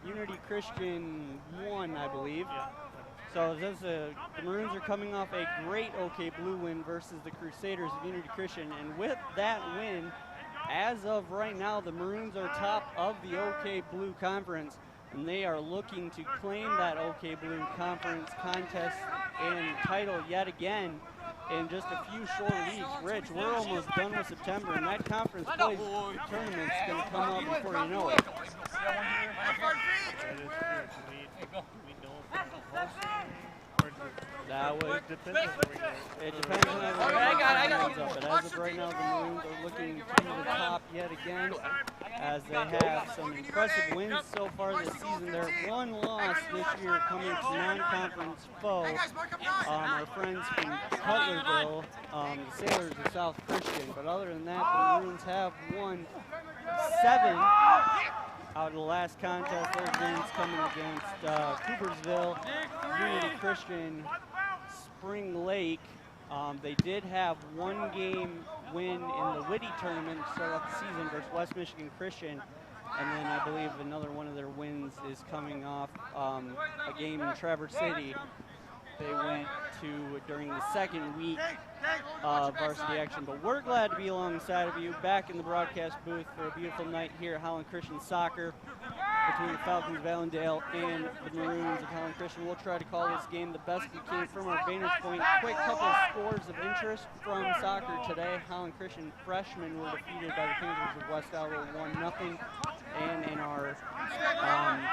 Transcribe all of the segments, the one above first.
Unity Christian won, I believe. Yeah. So the Maroons are coming off a great OK Blue win versus the Crusaders of Unity Christian. And with that win, as of right now, the Maroons are top of the OK Blue Conference, and they are looking to claim that OK Blue Conference contest and title yet again in just a few short weeks. Rich, we're almost done with September, and that conference play tournament's going to come up before you know it. That is true. We know That would depends on the regular. It depends on everything. I got it. But as of right now, the Maroons are looking to the top yet again, as they have some impressive wins so far this season. Their one loss this year coming to non-conference foe, our friends from Cutlerville, the Sailors of South Christian. But other than that, the Maroons have won 7 out of the last contest. Those wins coming against Coopersville, Unity Christian, Spring Lake. They did have one game win in the Whitty tournament to start off the season versus West Michigan Christian. And then I believe another one of their wins is coming off a game in Traverse City they went to during the second week of varsity action. But we're glad to be alongside of you back in the broadcast booth for a beautiful night here at Holland Christian Soccer between the Falcons of Allendale and the Maroons of Holland Christian. We'll try to call this game the best we can from our vantage point. Quick couple of scores of interest from soccer today. Holland Christian freshmen were defeated by the Panthers of West Alva 1-0. And in our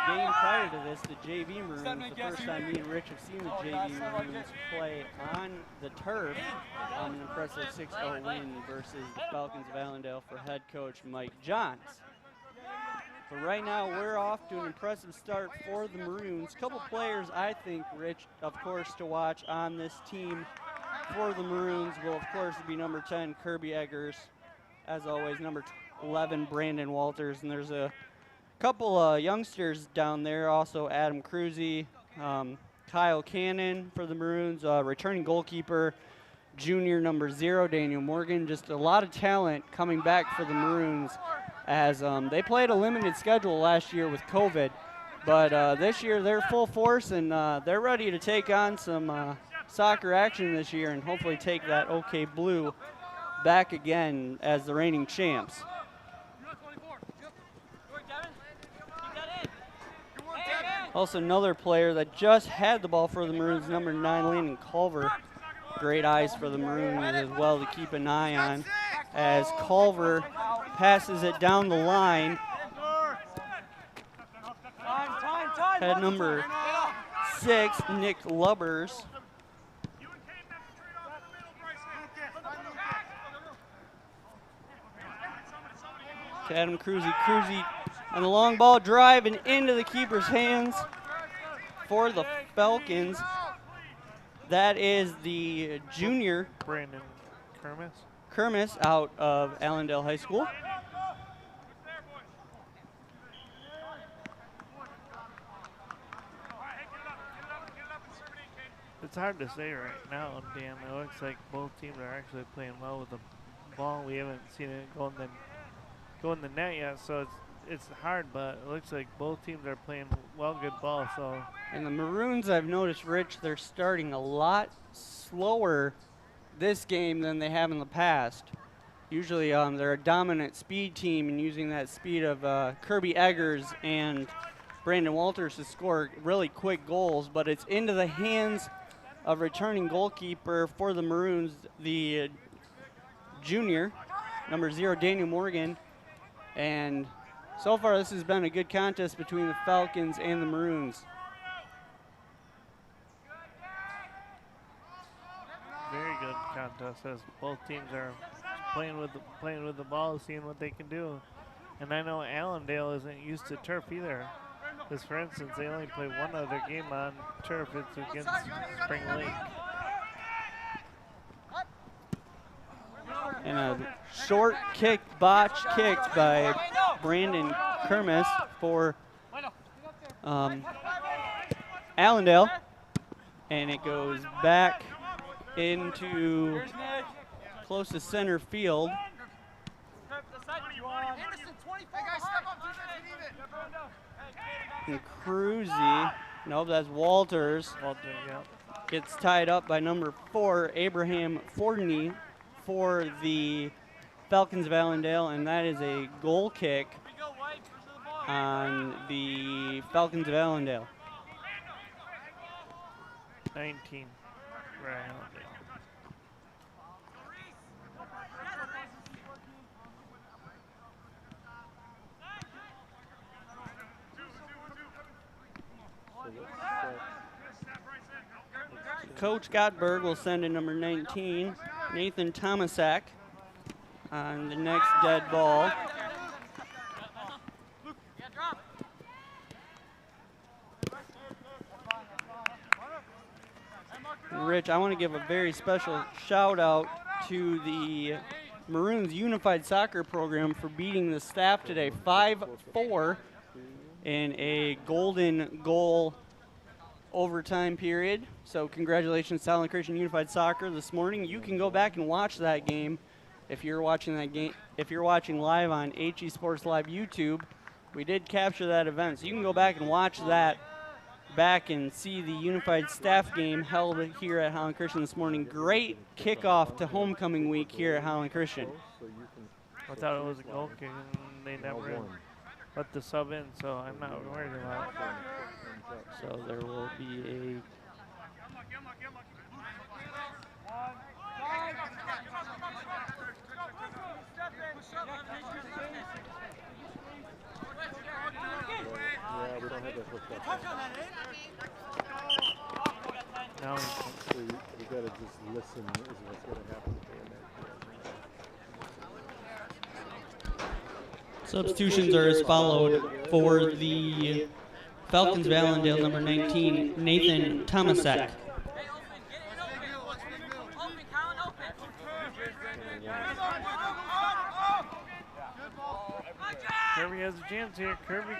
game prior to this, the JV Maroons, the first time me and Rich have seen the JV Maroons play on the turf, on an impressive 6-0 win versus the Falcons of Allendale for head coach Mike Johns. But right now, we're off to an impressive start for the Maroons. Couple players, I think, Rich, of course, to watch on this team for the Maroons will, of course, be number 10, Kirby Eggers. As always, number 11, Brandon Walters. And there's a couple youngsters down there, also Adam Cruzy, Kyle Cannon for the Maroons, returning goalkeeper, junior number 0, Daniel Morgan. Just a lot of talent coming back for the Maroons, as they played a limited schedule last year with COVID, but this year they're full force, and they're ready to take on some soccer action this year and hopefully take that OK Blue back again as the reigning champs. Also another player that just had the ball for the Maroons, number 9, Landon Culver. Great eyes for the Maroons as well to keep an eye on, as Culver passes it down the line. Head number 6, Nick Lubbers. To Adam Cruzy. Cruzy on the long ball, driving into the keeper's hands for the Falcons. That is the junior Brandon Kermis out of Allendale High School. It's hard to say right now, Dan. It looks like both teams are actually playing well with the ball. We haven't seen it go in the net yet, so it's hard, but it looks like both teams are playing well, good ball. So. And the Maroons, I've noticed, Rich, they're starting a lot slower this game than they have in the past. Usually they're a dominant speed team, and using that speed of Kirby Eggers and Brandon Walters to score really quick goals, but it's into the hands of returning goalkeeper for the Maroons, the junior, number 0, Daniel Morgan. And so far this has been a good contest between the Falcons and the Maroons. Very good contest, as both teams are playing with the ball, seeing what they can do. And I know Allendale isn't used to turf either. Because, for instance, they only play one other game on turf. It's against Spring Lake. And a short kick, botch kicked by Brandon Kermis for Allendale. And it goes back into close to center field. looking cruisy. Nope, that's Walters. Walter, yeah. Gets tied up by number 4, Abraham Fordney, for the Falcons of Allendale, and that is a goal kick on the Falcons of Allendale. 19 for Allendale. Coach Gottberg will send in number 19, Nathan Tomasak, on the next dead ball. Rich, I want to give a very special shout out to the Maroons Unified Soccer Program for beating the staff today 5-4 in a golden goal overtime period. So congratulations to Holland Christian Unified Soccer this morning. You can go back and watch that game if you're watching that game. If you're watching live on HE Sports Live YouTube, we did capture that event, so you can go back and watch that back and see the unified staff game held here at Holland Christian this morning. Great kickoff to homecoming week here at Holland Christian. I thought it was a goal kick, and they never let the sub in, so I'm not worried about it. So there will be a yeah, we don't have that hooked up. Now So you gotta just listen is what's gonna happen. substitutions are as followed. For the Falcons of Allendale, number 19, Nathan Tomasak. Kirby has a chance here. Kirby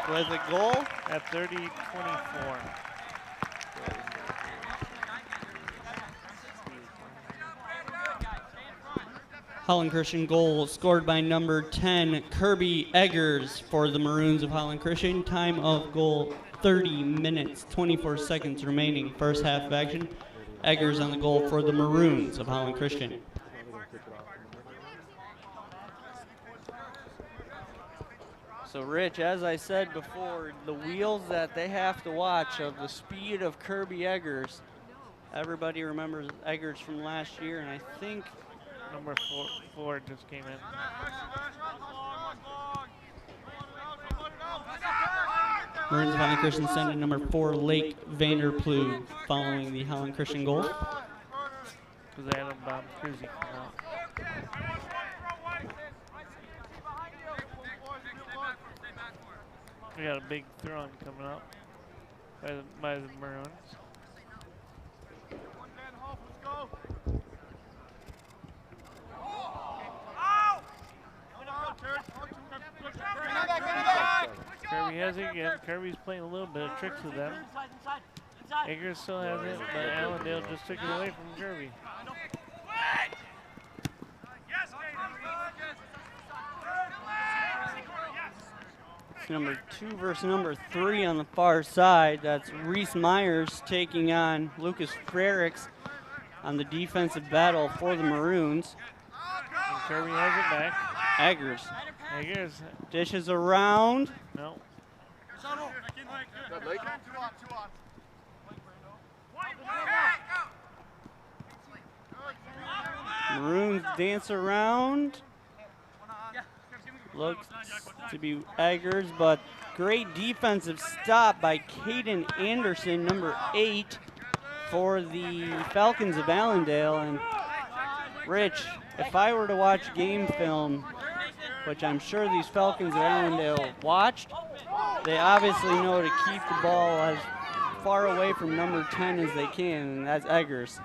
With a goal at 30-24. Holland Christian goal scored by number 10, Kirby Eggers, for the Maroons of Holland Christian. Time of goal 30 minutes, 24 seconds remaining. First half of action. Eggers on the goal for the Maroons of Holland Christian. So Rich, as I said before, the wheels that they have to watch of the speed of Kirby Eggers. Everybody remembers Eggers from last year, and I think Number four just came in. Maroons of Holland Christian send in number 4, Lake Vanderploeg, following the Holland Christian goal. Because Adam Bob Cruzy came out. We got a big throw-in coming up by the Maroons. Kirby has it again. Kirby's playing a little bit of tricks with them. Eggers still has it, but Allendale just took it away from Kirby. It's number 2 versus number 3 on the far side. That's Reese Myers taking on Lucas Frericks on the defensive battle for the Maroons. And Kirby has it back. Eggers dishes around. No. Maroons dance around. Looks to be Eggers, but great defensive stop by Caden Anderson, number 8, for the Falcons of Allendale. And Rich, if I were to watch game film, which I'm sure these Falcons of Allendale watched, they obviously know to keep the ball as far away from number 10 as they can, and that's Eggers.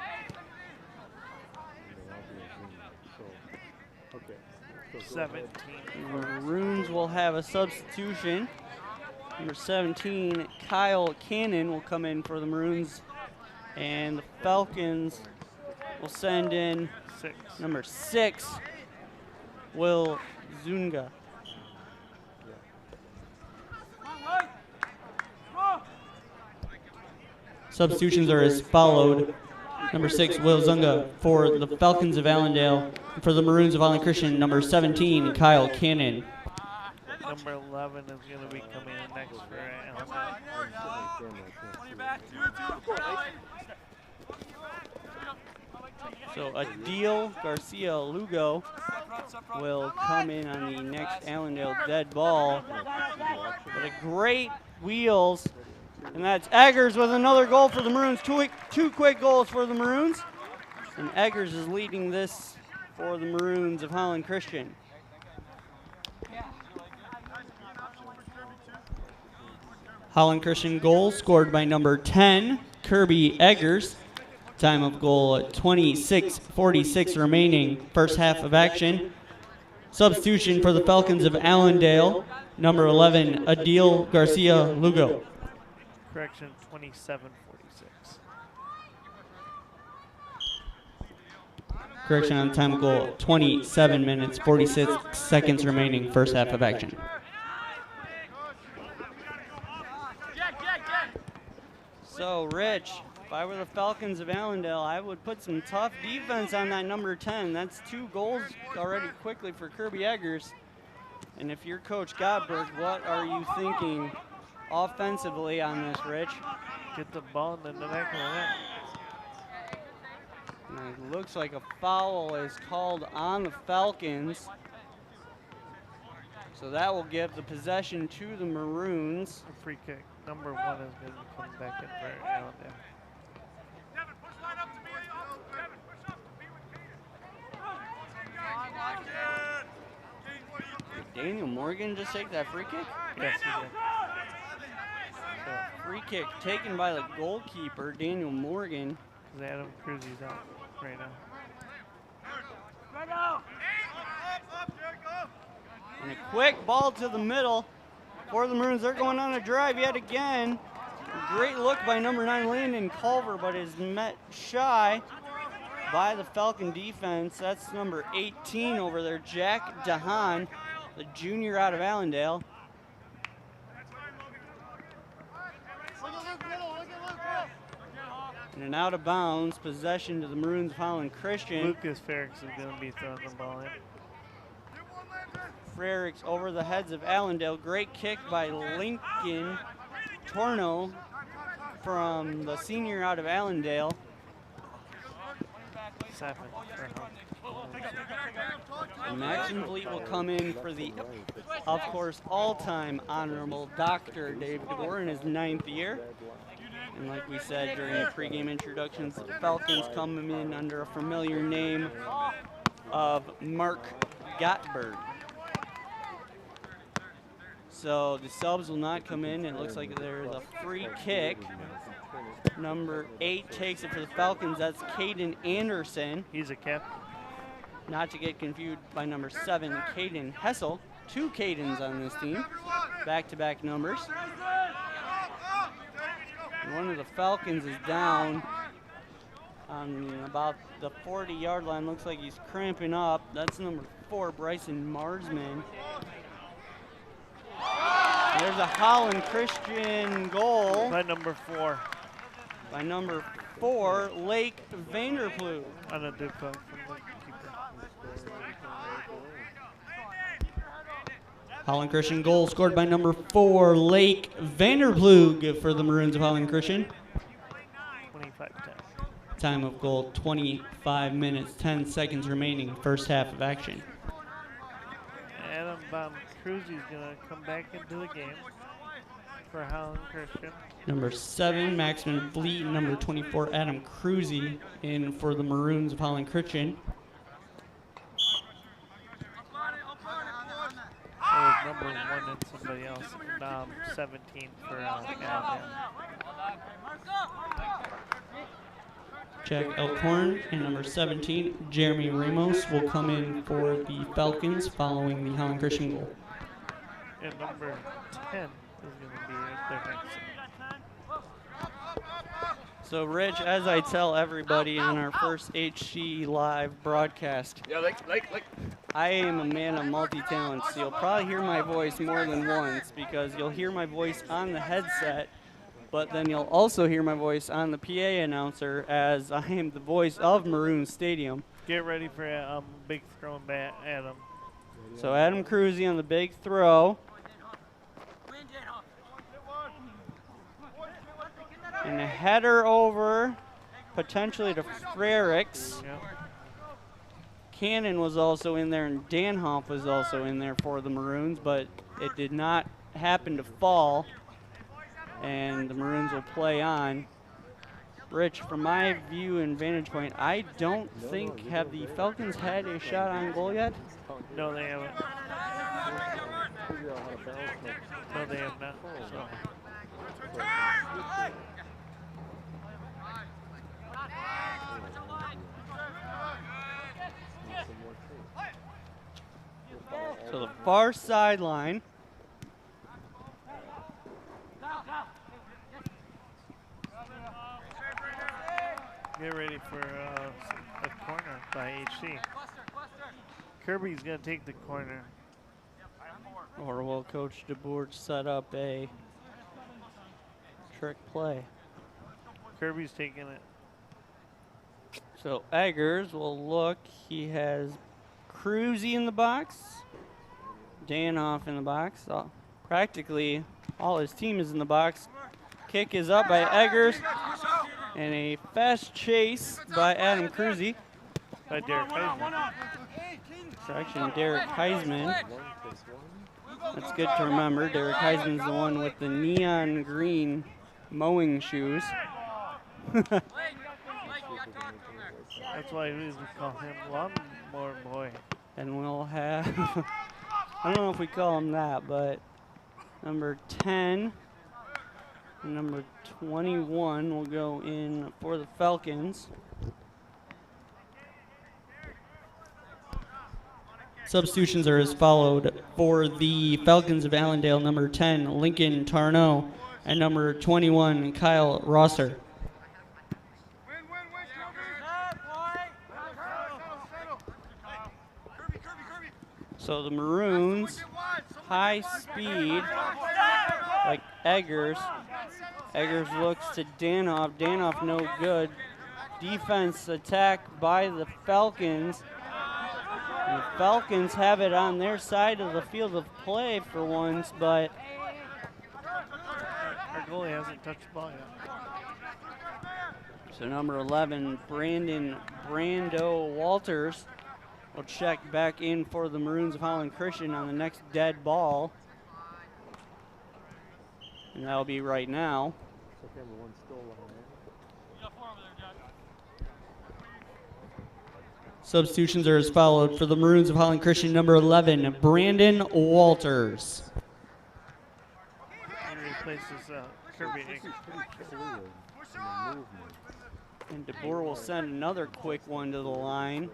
17. Maroons will have a substitution. Number 17, Kyle Cannon, will come in for the Maroons, and the Falcons will send in number 6, Will Zunga. Substitutions are as followed. Number 6, Will Zunga for the Falcons of Allendale. For the Maroons of Holland Christian, number 17, Kyle Cannon. Number 11 is going to be coming in next for Allendale. So Adil Garcia Lugo will come in on the next Allendale dead ball. But a great wheels. And that's Eggers with another goal for the Maroons. Two quick goals for the Maroons. And Eggers is leading this for the Maroons of Holland Christian. Holland Christian goal scored by number 10, Kirby Eggers. Time of goal 26:46 remaining, first half of action. Substitution for the Falcons of Allendale, number 11, Adil Garcia Lugo. Correction, 27:46. Correction on time of goal, 27 minutes, 46 seconds remaining, first half of action. So, Rich, if I were the Falcons of Allendale, I would put some tough defense on that number 10. That's 2 goals already quickly for Kirby Eggers. And if you're Coach Gottberg, what are you thinking offensively on this, Rich? Get the ball in the neck of the net. And it looks like a foul is called on the Falcons. So that will give the possession to the Maroons. A free kick. Number 1 is going to come back in for Allendale. Did Daniel Morgan just take that free kick? Yes, he did. So free kick taken by the goalkeeper, Daniel Morgan. Adam Cruzy's out right now. And a quick ball to the middle for the Maroons. They're going on a drive yet again. A great look by number 9, Landon Culver, but is met shy by the Falcon defense. That's number 18 over there, Jack DeHaan, the junior out of Allendale. And an out of bounds possession to the Maroons of Holland Christian. Lucas Ferrix is going to be throwing the ball in. Frericks over the heads of Allendale. Great kick by Lincoln Torno from the senior out of Allendale. 7 for And Maxim Fleet will come in for the, of course, all-time honorable Dr. David Gore in his 9th year. And like we said during the pregame introductions, the Falcons come in under a familiar name of Mark Gottberg. So the subs will not come in. It looks like there's a free kick. Number 8 takes it for the Falcons. That's Caden Anderson. He's a captain. Not to get confused by number 7, Caden Hessel. 2 Cadens on this team. Back-to-back numbers. And one of the Falcons is down on about the 40-yard line. Looks like he's cramping up. That's number 4, Bryson Marsman. There's a Holland Christian goal. By number 4. By number 4, Lake Vanderploeg. On a good puck from the keeper. Holland Christian goal scored by number 4, Lake Vanderploeg for the Maroons of Holland Christian. 25-10. Time of goal, 25 minutes, 10 seconds remaining, first half of action. Adam Cruzy's going to come back into the game for Holland Christian. Number 7, Maxman Fleet. Number 24, Adam Cruzy in for the Maroons of Holland Christian. It was number 1 and somebody else. 17 for Allendale. Jack Elkhorn and number 17, Jeremy Ramos, will come in for the Falcons following the Holland Christian goal. And number 10 is going to be their next. So, Rich, as I tell everybody on our first HCLive broadcast, I am a man of multi-talents. So you'll probably hear my voice more than once because you'll hear my voice on the headset but then you'll also hear my voice on the PA announcer as I am the voice of Maroon Stadium. Get ready for a big throw bat, Adam. So Adam Cruzy on the big throw. And a header over, potentially to Frericks. Yep. Cannon was also in there, and Danhoff was also in there for the Maroons, but it did not happen to fall, and the Maroons will play on. Rich, from my view and vantage point, I don't think, have the Falcons had a shot on goal yet? No, they haven't. No, they have not. So. So the far sideline. Get ready for a corner by HC. Kirby's going to take the corner. Or will Coach DeBoer set up a trick play? Kirby's taking it. So Eggers will look. He has Cruzy in the box, Danoff in the box. Practically all his team is in the box. Kick is up by Eggers, and a fast chase by Adam Cruzy. By Derek Heisman. Correction, Derek Heisman. That's good to remember. Derek Heisman's the one with the neon green mowing shoes. That's why we call him Lawnmower Boy. And we'll have, I don't know if we call him that, but number 10 and number 21 will go in for the Falcons. Substitutions are as followed. For the Falcons of Allendale, number 10, Lincoln Tarneau, and number 21, Kyle Rosser. So the Maroons, high speed, like Eggers. Eggers looks to Danoff. Danoff no good. Defense attack by the Falcons. And the Falcons have it on their side of the field of play for once, but our goalie hasn't touched the ball yet. So number 11, Brando Walters will check back in for the Maroons of Holland Christian on the next dead ball. And that'll be right now. Substitutions are as followed. For the Maroons of Holland Christian, number 11, Brandon Walters. He replaces Kirby Eggers. And DeBoer will send another quick one to the line.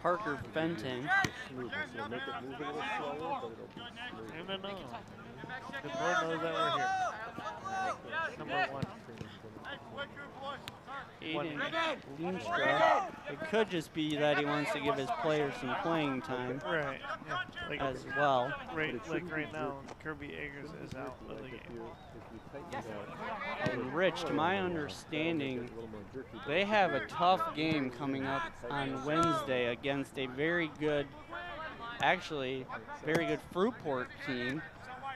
Parker Fenton. No. DeBoer knows that we're here. Number 1. Aiden Leenstra. It could just be that he wants to give his players some playing time. Right. Yeah. Like as well. Right now, Kirby Eggers is out of the game. And Rich, to my understanding, they have a tough game coming up on Wednesday against a very good, actually, very good Fruitport team.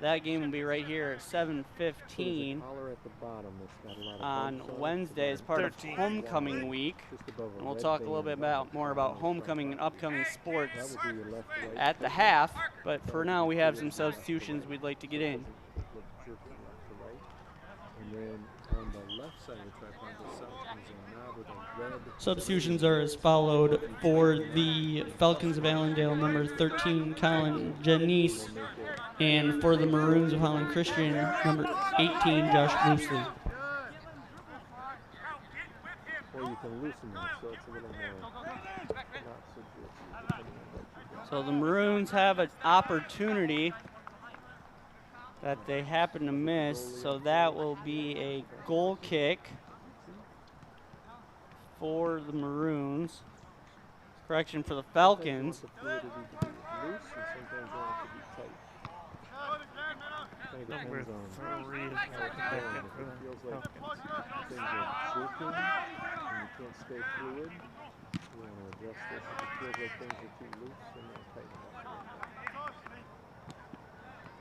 That game will be right here at 7:15 on Wednesday as part of homecoming week. And we'll talk a little bit more about homecoming and upcoming sports at the half. But for now, we have some substitutions we'd like to get in. Substitutions are as followed. For the Falcons of Allendale, number 13, Colin Janice. And for the Maroons of Holland Christian, number 18, Josh Loosley. Or you can loosen them, so it's a little more So the Maroons have an opportunity that they happen to miss, so that will be a goal kick for the Maroons. Correction for the Falcons. Kind of Number depends on 3 is how it's back going. in If for it feels the like Falcons. things are jerking and you can't stay fluid, you want to adjust this. If it feels like things are too loose, then you tighten it up a little bit.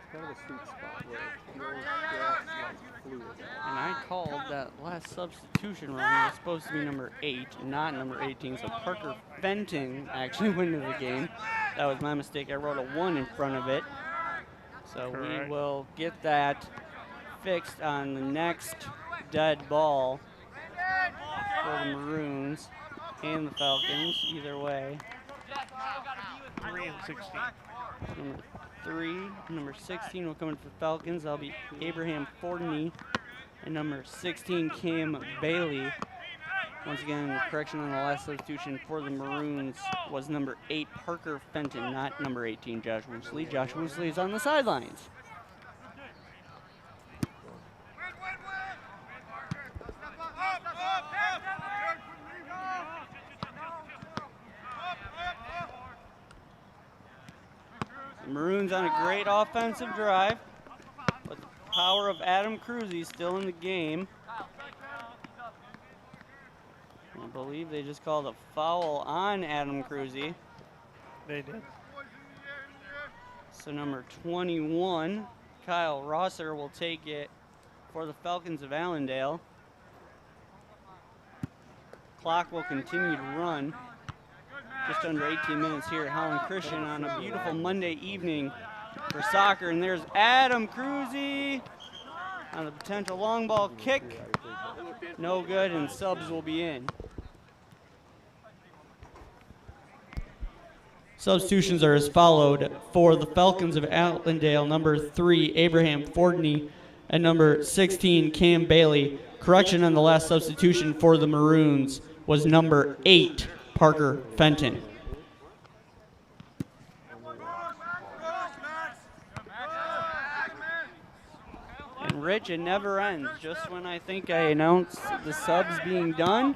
It's kind of a sweet spot where it feels just like fluid. And I called that last substitution wrong. It was supposed to be number 8, not number 18. So Parker Fenton actually went into the game. That was my mistake. I wrote a 1 in front of it. So Correct. we will get that fixed on the next dead ball for the Maroons and the Falcons, either way. 3 and 16. Number 3, number 16 will come in for the Falcons. That'll be Abraham Fordney. And number 16, Cam Bailey. Once again, the correction on the last substitution for the Maroons was number 8, Parker Fenton, not number 18, Josh Woosley. Josh Woosley is on the sidelines. The Maroons on a great offensive drive, but the power of Adam Cruzy still in the game. I believe they just called a foul on Adam Cruzy. They did. So number 21, Kyle Rosser, will take it for the Falcons of Allendale. Clock will continue to run. Just under 18 minutes here at Holland Christian on a beautiful Monday evening for soccer. And there's Adam Cruzy on the potential long ball kick. No good, and subs will be in. Substitutions are as followed for the Falcons of Allendale: number 3, Abraham Fordney, and number 16, Cam Bailey. Correction on the last substitution for the Maroons was number 8, Parker Fenton. And Rich, it never ends. Just when I think I announce the subs being done,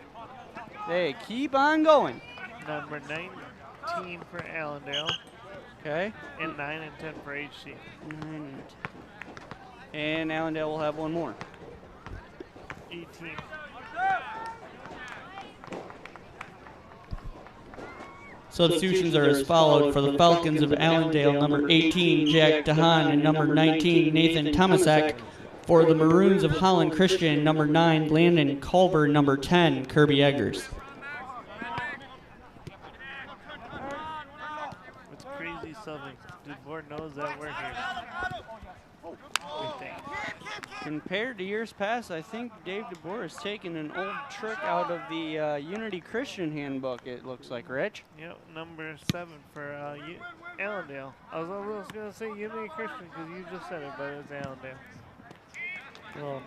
they keep on going. Number 19 for Allendale. Okay. And 9 and 10 for HC. 9 and 10. And Allendale will have one more. 18. Substitutions are as followed for the Falcons of Allendale: number 18, Jack DeHaan, and number 19, Nathan Tomasak. For the Maroons of Holland Christian, number 9, Landon Culver, number 10, Kirby Eggers. It's crazy something. The board knows that we're here. We think. Compared to years past, I think Dave DeBoer has taken an old trick out of the Unity Christian handbook, it looks like, Rich. Yep, number 7 for Allendale. I was going to say Unity Christian because you just said it, but it's Allendale. Little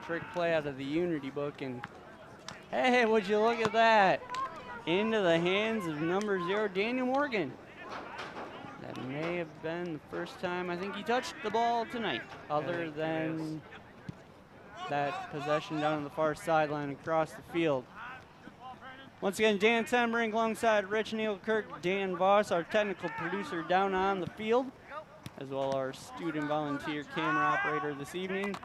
trick play out of the Unity book, and hey, would you look at that? Into the hands of number 0, Daniel Morgan. That may have been the first time I think he touched the ball tonight, other than that possession down on the far sideline across the field. Once again, Dan Sembrink alongside Rich Neal Kirk, Dan Voss, our technical producer down on the field, as well as our student volunteer camera operator this evening.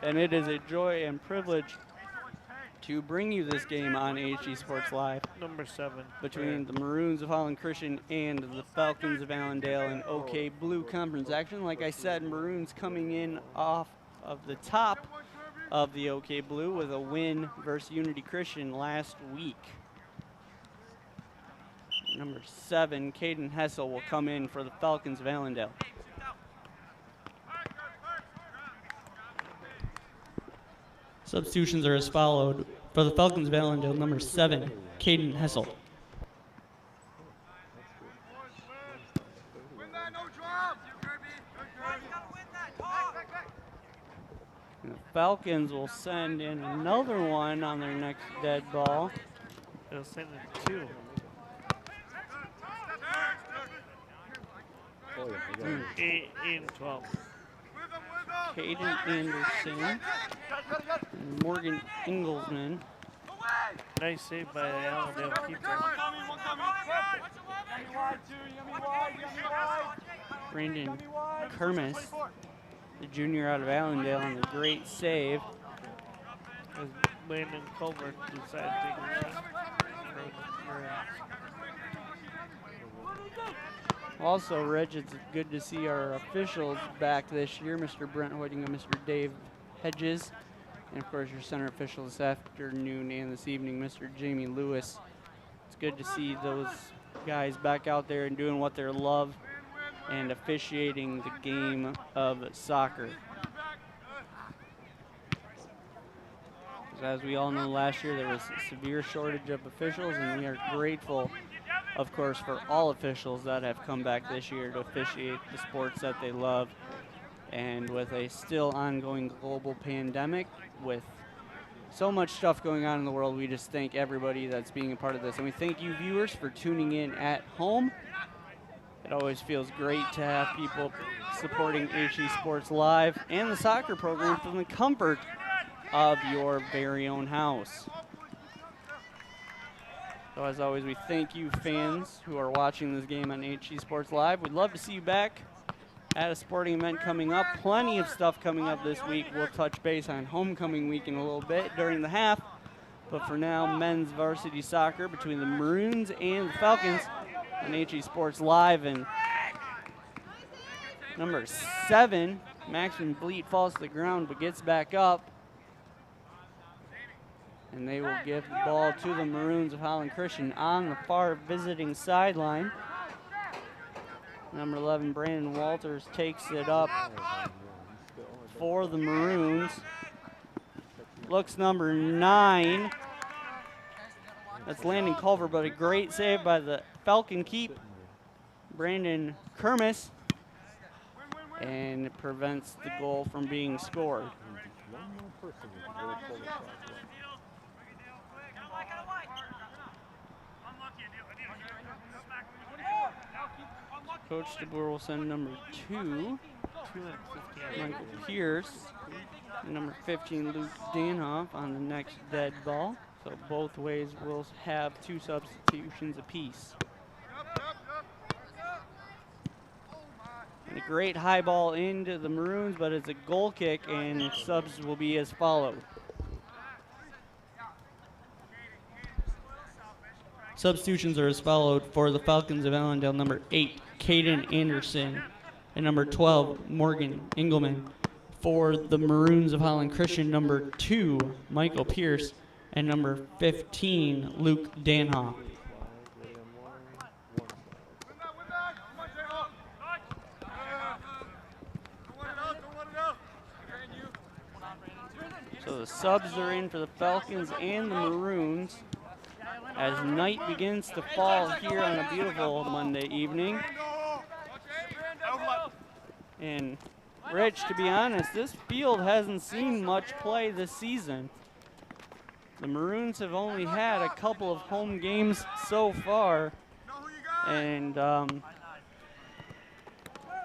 And it is a joy and privilege to bring you this game on HG Sports Live. Number 7. Between the Maroons of Holland Christian and the Falcons of Allendale in OK Blue Conference action. Like I said, Maroons coming in off of the top of the OK Blue with a win versus Unity Christian last week. Number 7, Caden Hessel, will come in for the Falcons of Allendale. Substitutions are as followed. For the Falcons of Allendale, number 7, Caden Hessel. And the Falcons will send in another one on their next dead ball. They'll send in 2. Oh, 8 and 12. Caden Anderson and Morgan Inglesman. Nice save by the Allendale keeper. Brandon Kermis, the junior out of Allendale, on the great save. As Landon Culver decided to take a shot. Also, Reg, it's good to see our officials back this year, Mr. Brent Hoyting and Mr. Dave Hedges. And, of course, your center official this afternoon and this evening, Mr. Jamie Lewis. It's good to see those guys back out there and doing what they love and officiating the game of soccer. As we all know, last year there was a severe shortage of officials, and we are grateful, of course, for all officials that have come back this year to officiate the sports that they love. And with a still ongoing global pandemic, with so much stuff going on in the world, we just thank everybody that's being a part of this. And we thank you viewers for tuning in at home. It always feels great to have people supporting HE Sports Live and the soccer program from the comfort of your very own house. So as always, we thank you fans who are watching this game on HE Sports Live. We'd love to see you back at a sporting event coming up. Plenty of stuff coming up this week. We'll touch base on homecoming week in a little bit during the half. But for now, men's varsity soccer between the Maroons and the Falcons on HE Sports Live. And number 7, Maxman Bleet, falls to the ground but gets back up. And they will give the ball to the Maroons of Holland Christian on the far visiting sideline. Number 11, Brandon Walters, takes it up for the Maroons. Looks number 9. That's Landon Culver, but a great save by the Falcon keep, Brandon Kermis, and it prevents the goal from being scored. Coach DeBoer will send number 2, Michael Pierce, and number 15, Luke Danhoff, on the next dead ball. So both ways will have 2 substitutions apiece. And a great high ball into the Maroons, but it's a goal kick, and subs will be as followed. Substitutions are as followed for the Falcons of Allendale: number 8, Caden Anderson, and number 12, Morgan Engelman. For the Maroons of Holland Christian, number 2, Michael Pierce, and number 15, Luke Danhoff. So the subs are in for the Falcons and the Maroons as night begins to fall here on a beautiful Monday evening. And Rich, to be honest, this field hasn't seen much play this season. The Maroons have only had a couple of home games so far, and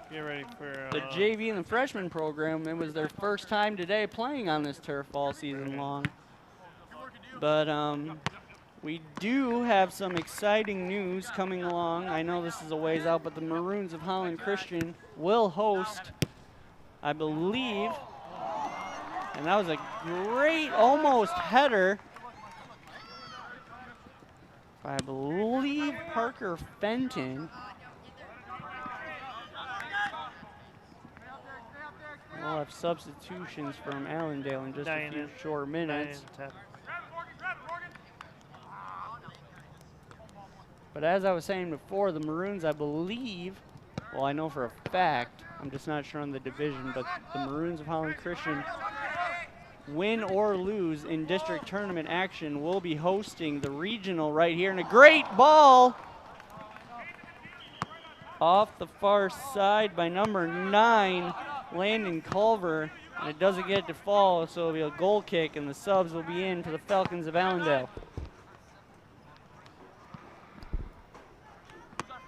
get ready for the JV and the freshman program, it was their first time today playing on this turf all season long. But we do have some exciting news coming along. I know this is a ways out, but the Maroons of Holland Christian will host, I believe, and that was a great almost header. I believe Parker Fenton. We'll have substitutions from Allendale in just a few short minutes. But as I was saying before, the Maroons, I believe, well, I know for a fact, I'm just not sure on the division, but the Maroons of Holland Christian, win or lose in district tournament action, will be hosting the regional right here. And a great ball off the far side by number 9, Landon Culver. And it doesn't get to fall, so it'll be a goal kick, and the subs will be in for the Falcons of Allendale.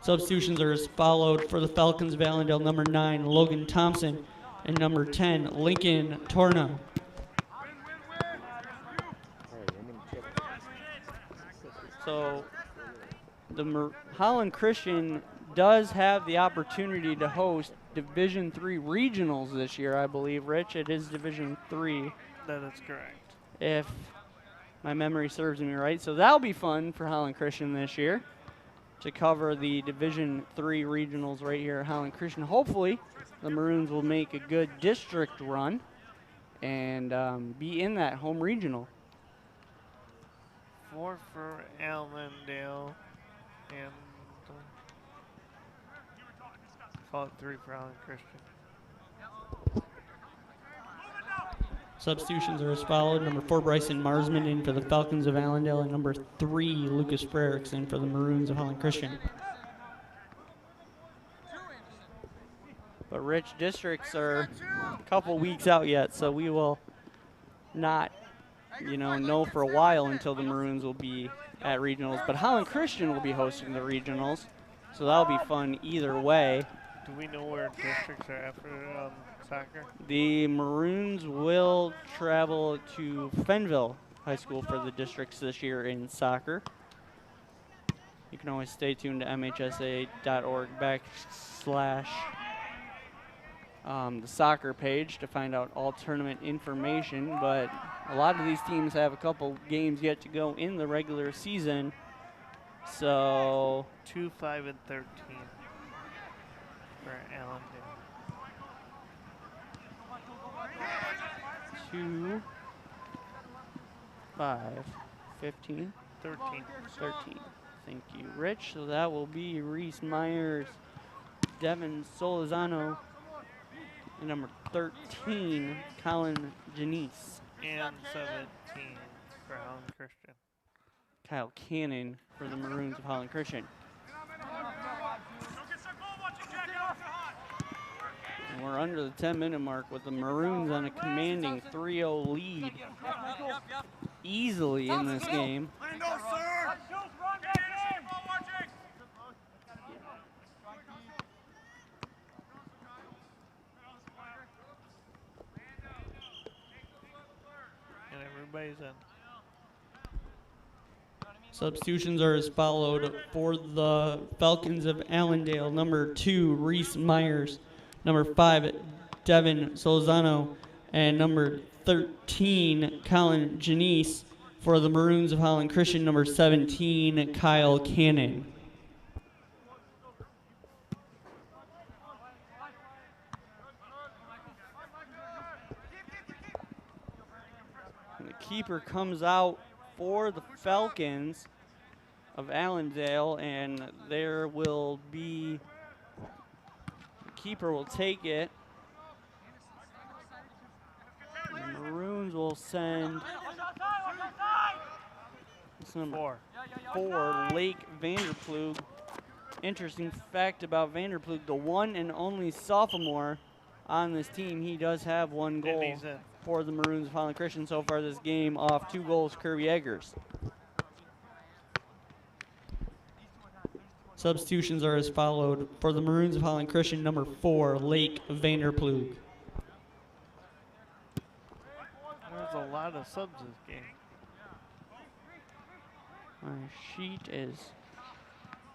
Substitutions are as followed for the Falcons of Allendale: number 9, Logan Thompson, and number 10, Lincoln Torno. So the Holland Christian does have the opportunity to host Division III regionals this year, I believe. Rich, it is Division III. That is correct. If my memory serves me right. So that'll be fun for Holland Christian this year to cover the Division III regionals right here at Holland Christian. Hopefully, the Maroons will make a good district run and be in that home regional. 4 for Allendale and call it 3 for Holland Christian. Substitutions are as followed. Number 4, Bryson Marsman in for the Falcons of Allendale, and number 3, Lucas Frericks in for the Maroons of Holland Christian. But Rich, districts are a couple weeks out yet, so we will not, know for a while until the Maroons will be at regionals. But Holland Christian will be hosting the regionals, so that'll be fun either way. Do we know where districts are after soccer? The Maroons will travel to Fenville High School for the districts this year in soccer. You can always stay tuned to mhsa.org / the soccer page to find out all tournament information. But a lot of these teams have a couple games yet to go in the regular season. So 2, 5, and 13 for Allendale. 2, 5, 15, 13. 13. Thank you, Rich. So that will be Reese Myers, Devin Solizano, and number 13, Colin Janice. And 17 for Holland Christian. Kyle Cannon for the Maroons of Holland Christian. And we're under the 10-minute mark with the Maroons on a commanding 3-0 lead easily in this game. And everybody's in. Substitutions are as followed for the Falcons of Allendale. Number 2, Reese Myers. Number 5, Devin Solzano. And number 13, Colin Janice. For the Maroons of Holland Christian, number 17, Kyle Cannon. And the keeper comes out for the Falcons of Allendale, and there will be, the keeper will take it. The Maroons will send number 4, Lake Vanderplug. Interesting fact about Vanderplug, the one and only sophomore on this team. He does have 1 goal for the Maroons of Holland Christian so far this game off 2 goals, Kirby Eggers. Substitutions are as followed for the Maroons of Holland Christian, number 4, Lake Vanderplug. There's a lot of subs this game. My sheet is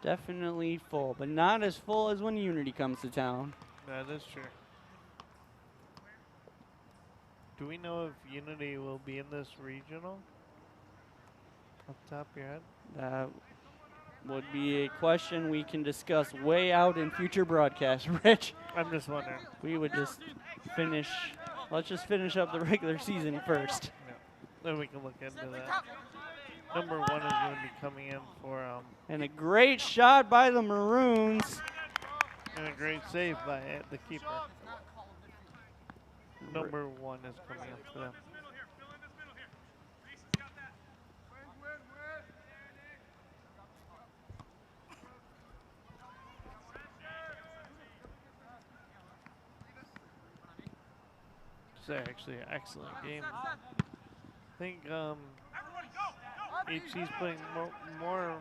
definitely full, but not as full as when Unity comes to town. That is true. Do we know if Unity will be in this regional? Off the top of your head? That would be a question we can discuss way out in future broadcasts, Rich. I'm just wondering. We would just finish, let's just finish up the regular season first. Yeah. Then we can look into that. Number 1 is going to be coming in for and a great shot by the Maroons. and a great save by the keeper. Number 1 is coming in for them. It's actually an excellent game. I think HC's putting more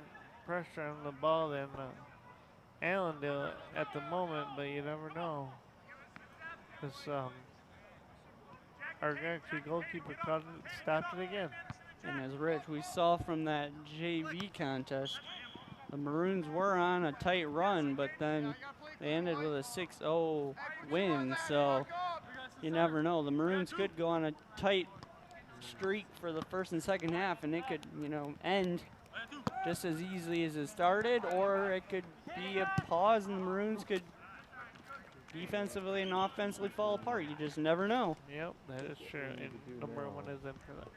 pressure on the ball than Allendale at the moment, but you never know. This our actually goalkeeper caught it, stopped it again. And as Rich, we saw from that JV contest, the Maroons were on a tight run, but then They ended with a 6-0 win, so you never know. The Maroons could go on a tight streak for the first and second half, and it could, you know, end just as easily as it started, or it could be a pause and the Maroons could defensively and offensively fall apart. You just never know. Yep, that is true. And number one is in for that.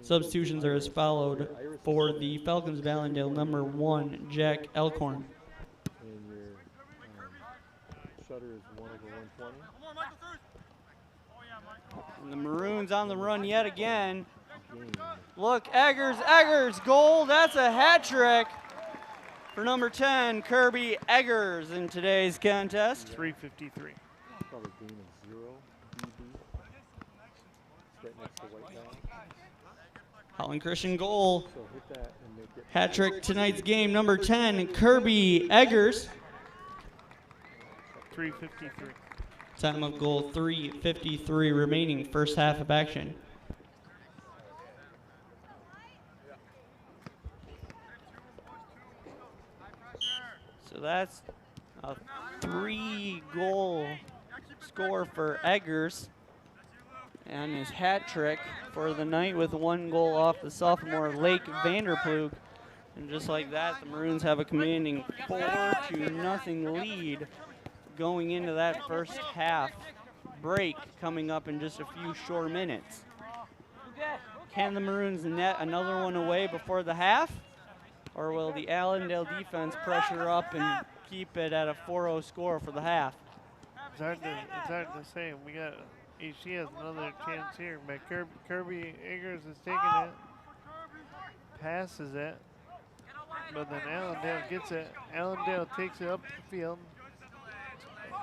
Substitutions are as followed for the Falcons of Allendale. Number 1, Jack Elkhorn. And your shutter is 1/120. And the Maroons on the run yet again. Look, Eggers, goal. That's a hat trick for number 10, Kirby Eggers in today's contest. 353. Probably gain of 0 dB. It's right next to white balance. Holland Christian goal. So hit that and make it. Hat trick tonight's game, number 10, Kirby Eggers. 353. Time of goal 3:53 remaining, first half of action. So that's a 3-goal score for Eggers and his hat trick for the night with 1 goal off the sophomore Lake Vanderplug. And just like that, the Maroons have a commanding 4-0 lead going into that first half break coming up in just a few short minutes. Can the Maroons net another one away before the half? Or will the Allendale defense pressure up and keep it at a 4-0 score for the half? It's hard to say. We got HC has another chance here, but Kirby Eggers is taking it, passes it, but then Allendale gets it. Allendale takes it up the field,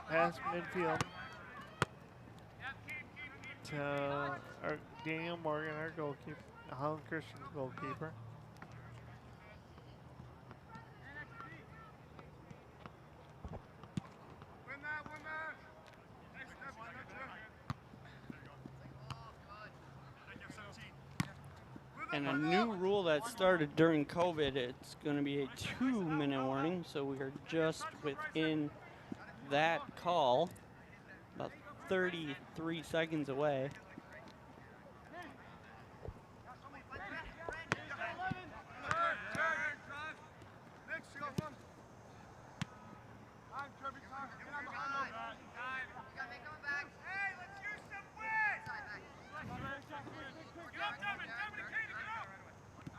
past midfield to our Daniel Morgan, our goalkeeper, Holland Christian's goalkeeper. And a new rule that started during COVID, it's going to be a 2-minute warning, so we are just within that call, about 33 seconds away.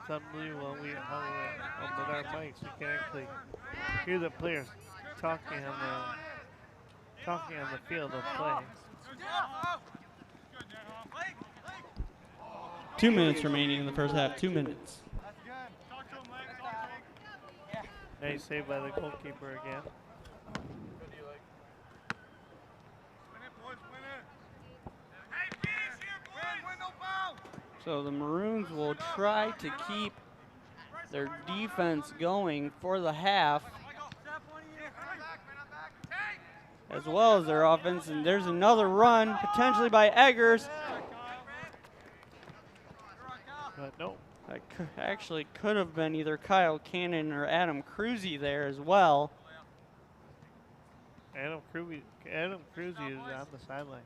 It's unbelievable how with our mics we can actually hear the players talking on the field of play. 2 minutes remaining in the first half, 2 minutes. Nice save by the goalkeeper again. So the Maroons will try to keep their defense going for the half, as well as their offense. And there's another run, potentially by Eggers. But no. That actually could have been either Kyle Cannon or Adam Cruzy there as well. Adam Cruzy is on the sideline.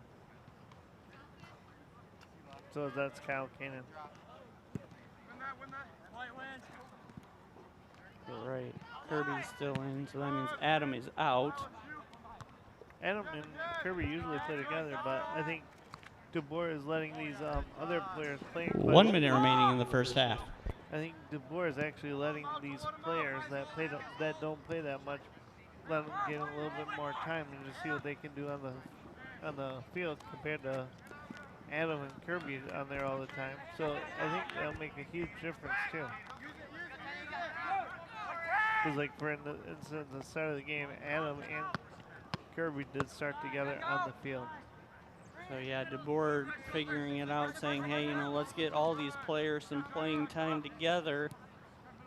So that's Kyle Cannon. You're right. Kirby's still in, so that means Adam is out. Adam and Kirby usually play together, but I think DeBoer is letting these other players play. 1 minute remaining in the first half. I think DeBoer is actually letting these players that don't play that much, let them get a little bit more time and just see what they can do on the field compared to Adam and Kirby on there all the time. So I think that'll make a huge difference too. Because like for instance, the start of the game, Adam and Kirby did start together on the field. So yeah, DeBoer figuring it out, saying, hey, you know, let's get all these players some playing time together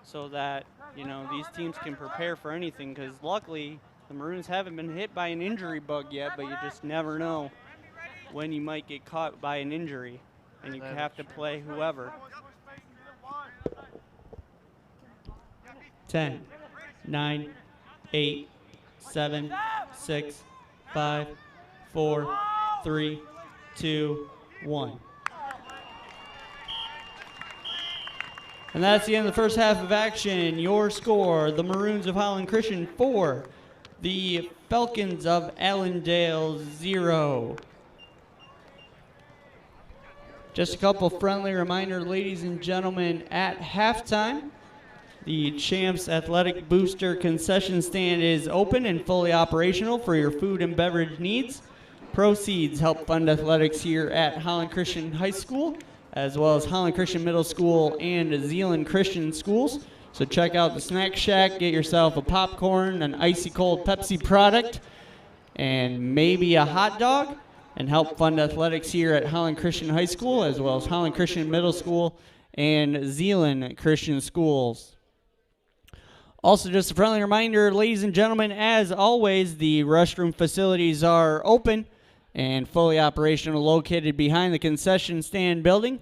so that, you know, these teams can prepare for anything. Because luckily, the Maroons haven't been hit by an injury bug yet, but you just never know when you might get caught by an injury and you have to play whoever. 10, 9, 8, 7, 6, 5, 4, 3, 2, 1. And that's the end of the first half of action. Your score, the Maroons of Holland Christian 4, the Falcons of Allendale 0. Just a couple friendly reminder, ladies and gentlemen, at halftime, the Champs Athletic Booster concession stand is open and fully operational for your food and beverage needs. Proceeds help fund athletics here at Holland Christian High School, as well as Holland Christian Middle School and Zeeland Christian Schools. So check out the Snack Shack, get yourself a popcorn, an icy cold Pepsi product, and maybe a hot dog, and help fund athletics here at Holland Christian High School, as well as Holland Christian Middle School and Zeeland Christian Schools. Also, just a friendly reminder, ladies and gentlemen, as always, the restroom facilities are open and fully operational, located behind the concession stand building.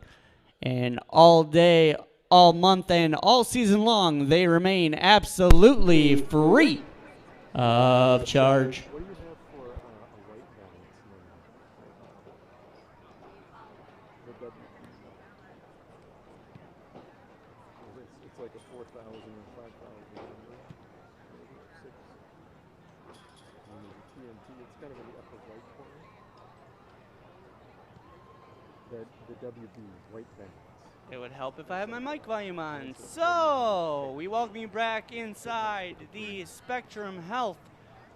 And all day, all month, and all season long, they remain absolutely free of charge. What do you have for a white balance number? It's like a 4,000 or 5,000 number. Maybe 6. And there's a TNT. It's kind of in the upper right corner. The WB white balance. It would help if I had my mic volume on. So, we welcome you back inside the Spectrum Health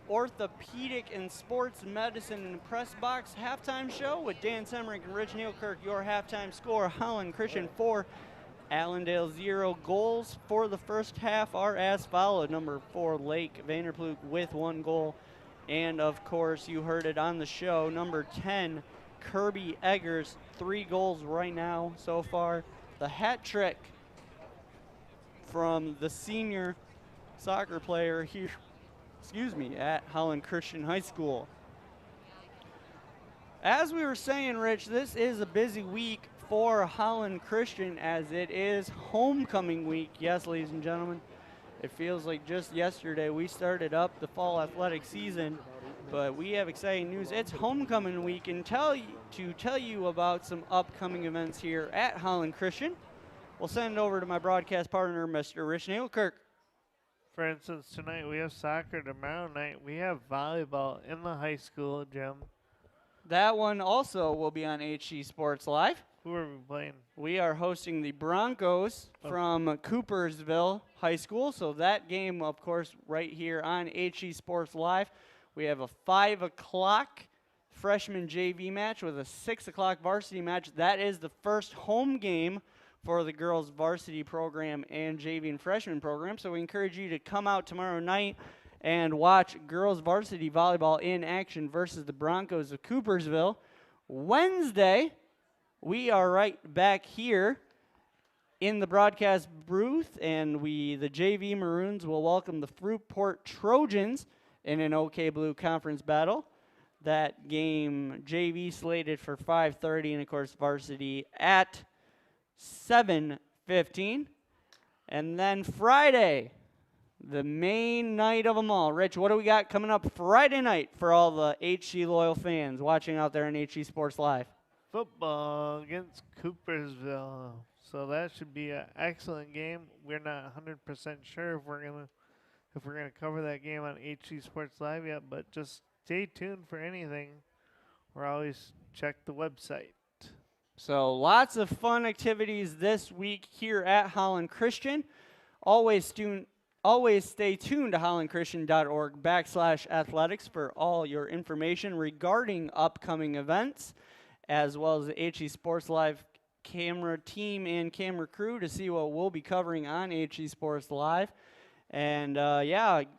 Orthopedic and Sports Medicine and Press Box halftime show with Dan Semrick and Rich Nealkirk. Your halftime score, Holland Christian 4, Allendale 0. Goals for the first half are as followed. Number 4, Lake Vanderploeg with 1 goal. And, of course, you heard it on the show, number 10, Kirby Eggers, 3 goals right now so far. The hat trick from the senior soccer player here, at Holland Christian High School. As we were saying, Rich, this is a busy week for Holland Christian as it is homecoming week. Yes, ladies and gentlemen, it feels like just yesterday we started up the fall athletic season, but we have exciting news. It's homecoming week, and to tell you about some upcoming events here at Holland Christian, we'll send it over to my broadcast partner, Mr. Rich Nealkirk. For instance, tonight we have soccer. Tomorrow night we have volleyball in the high school gym. That one also will be on HC Sports Live. Who are we playing? We are hosting the Broncos from Coopersville High School. So that game, of course, right here on HC Sports Live. We have a 5 o'clock freshman JV match with a 6 o'clock varsity match. That is the first home game for the girls varsity program and JV and freshman program. So we encourage you to come out tomorrow night and watch girls varsity volleyball in action versus the Broncos of Coopersville. Wednesday, we are right back here in the broadcast booth, and the JV Maroons will welcome the Fruitport Trojans in an OK Blue conference battle. That game, JV slated for 5:30, and of course varsity at 7:15. And then Friday, the main night of them all. Rich, what do we got coming up Friday night for all the HC loyal fans watching out there on HC Sports Live? Football against Coopersville. So that should be an excellent game. We're not 100% sure if we're gonna cover that game on HC Sports Live yet, but just stay tuned for anything. Or always check the website. So lots of fun activities this week here at Holland Christian. Always stay tuned to hollandchristian.org/athletics for all your information regarding upcoming events, as well as the HC Sports Live camera team and camera crew to see what we'll be covering on HC Sports Live. And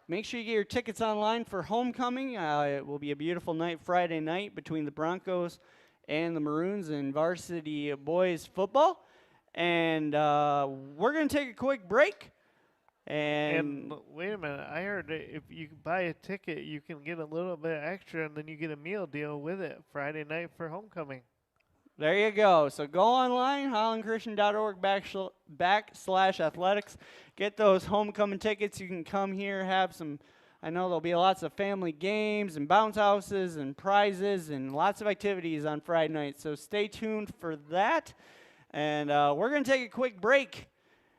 make sure you get your tickets online for homecoming. It will be a beautiful night Friday night between the Broncos and the Maroons in varsity boys football. And we're going to take a quick break. And wait a minute, I heard that if you buy a ticket, you can get a little bit extra, and then you get a meal deal with it Friday night for homecoming. There you go. So go online, hollandchristian.org/athletics. Get those homecoming tickets. You can come here, have some I know there'll be lots of family games and bounce houses and prizes and lots of activities on Friday night. So stay tuned for that. And we're going to take a quick break.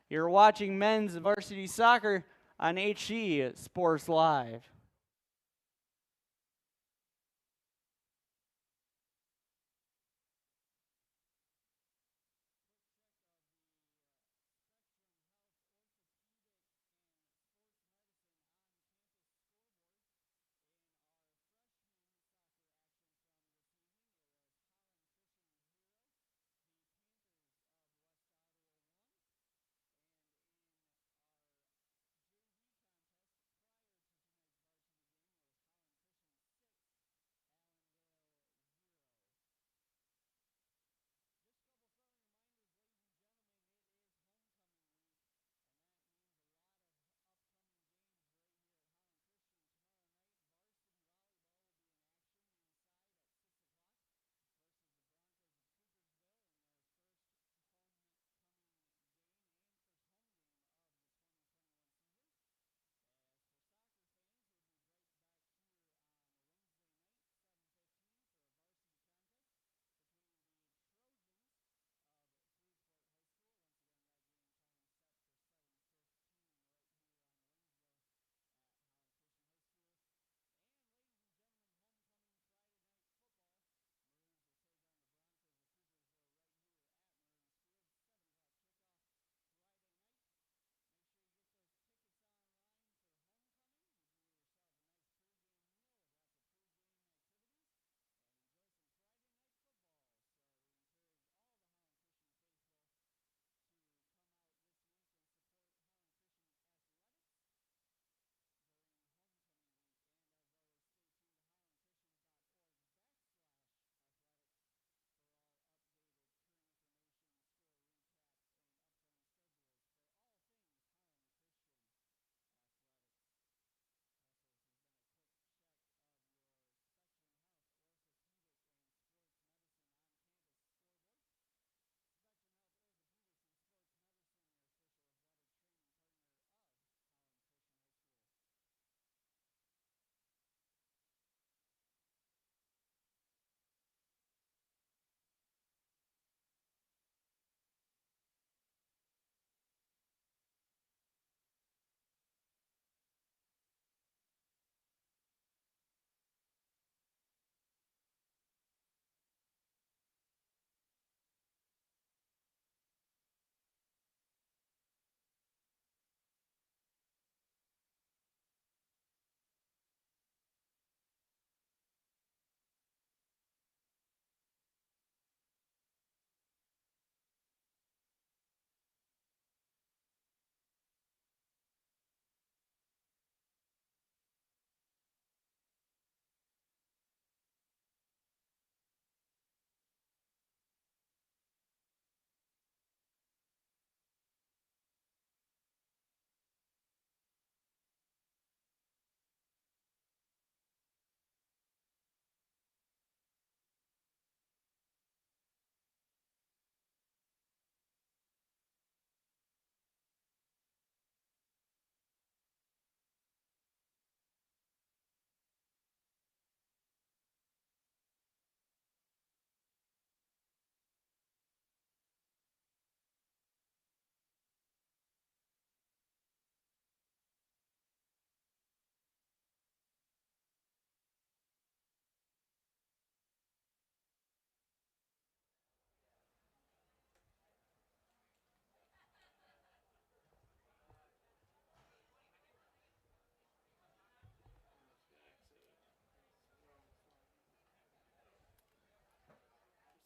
You're watching men's varsity soccer on HC Sports Live.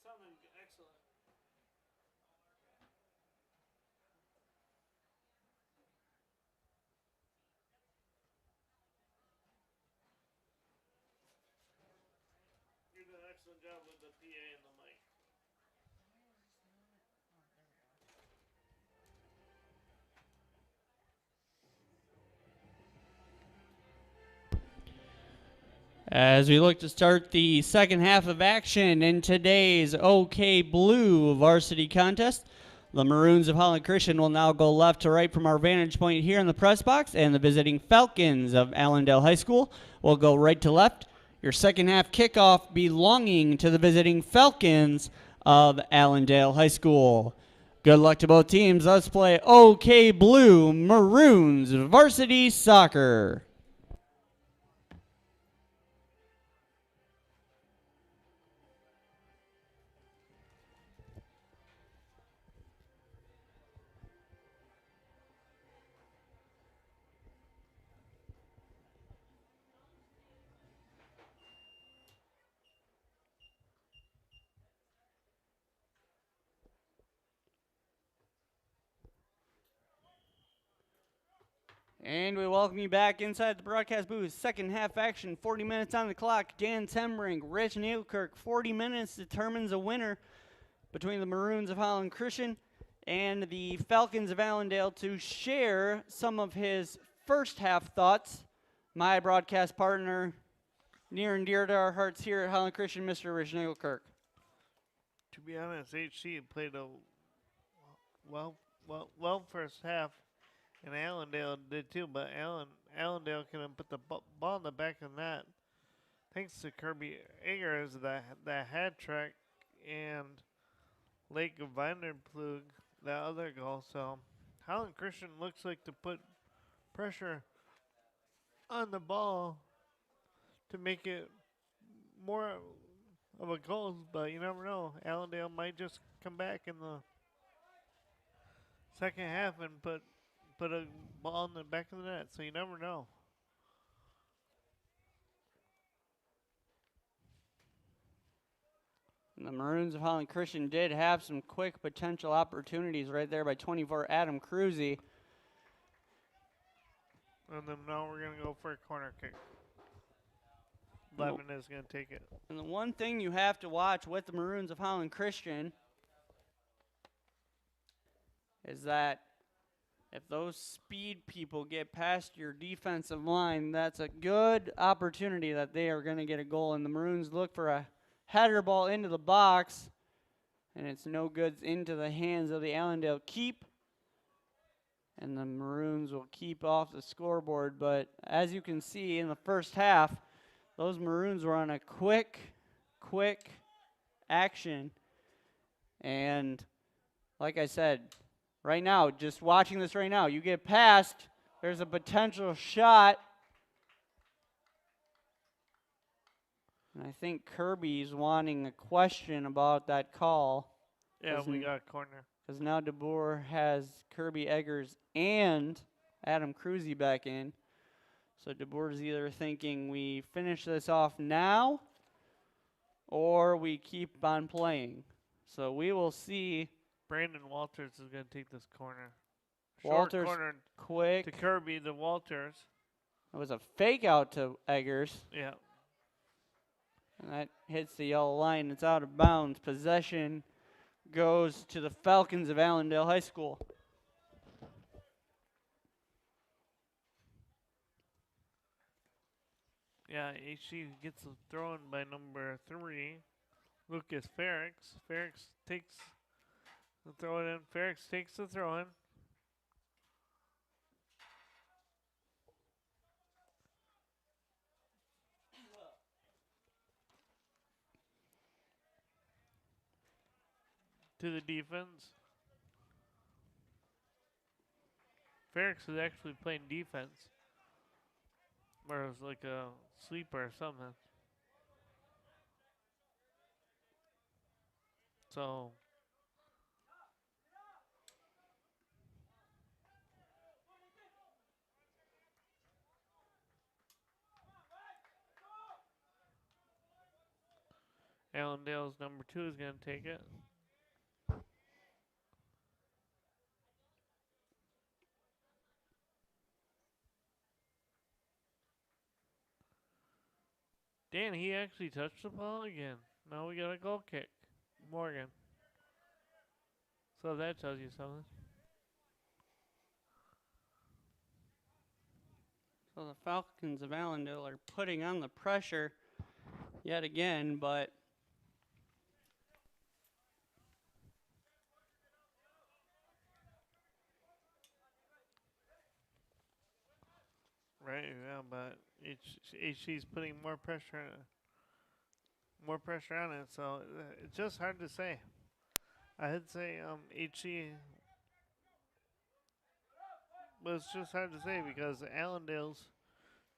Sounding excellent. You did an excellent job with the PA and the mic. As we look to start the second half of action in today's OK Blue varsity contest, The Maroons of Holland Christian will now go left to right from our vantage point here in the press box, and the visiting Falcons of Allendale High School will go right to left. Your second half kickoff belonging to the visiting Falcons of Allendale High School. Good luck to both teams. Let's play OK Blue Maroons Varsity Soccer. And we welcome you back inside the broadcast booth. Second half action, 40 minutes on the clock. Dan Tembrink, Rich Nealkirk, 40 minutes determines a winner between the Maroons of Holland Christian and the Falcons of Allendale. To share some of his first half thoughts, my broadcast partner, near and dear to our hearts here at Holland Christian, Mr. Rich Nealkirk. To be honest, HC played a well first half. And Allendale did too, but Allendale couldn't put the ball in the back of the net. Thanks to Kirby Eggers, the hat trick, and Lake Vanderplug, the other goal. So Holland Christian looks like to put pressure on the ball to make it more of a goal, but you never know. Allendale might just come back in the second half and put a ball in the back of the net, so you never know. And the Maroons of Holland Christian did have some quick potential opportunities right there by 24 Adam Cruzy. And then now we're going to go for a corner kick. Levin is going to take it. And the one thing you have to watch with the Maroons of Holland Christian is that if those speed people get past your defensive line, that's a good opportunity that they are going to get a goal. And the Maroons look for a header ball into the box, and it's no goods into the hands of the Allendale keep. And the Maroons will keep off the scoreboard. But as you can see in the first half, those Maroons were on a quick action. And like I said, right now, just watching this right now, you get past, there's a potential shot. And I think Kirby's wanting a question about that call. Yeah, we got a corner. Because now DeBoer has Kirby Eggers and Adam Cruzy back in. So DeBoer's either thinking we finish this off now or we keep on playing. So we will see. Brandon Walters is going to take this corner. Walters Short corner quick. to Kirby to Walters. It was a fake out to Eggers. Yeah. And that hits the yellow line. It's out of bounds. Possession goes to the Falcons of Allendale High School. Yeah, HC gets a throw in by number 3, Lucas Ferrix. Ferrix takes the throw in. Ferrix takes the throw in. To the defense. Ferrix is actually playing defense. Or it was like a sweeper or something. So Allendale's number 2 is going to take it. Dan, he actually touched the ball again. Now we got a goal kick. Morgan. So that tells you something. So the Falcons of Allendale are putting on the pressure yet again, but Right, yeah, but HC's putting more pressure on it, so it's just hard to say. I'd say HC, but it's just hard to say because Allendale's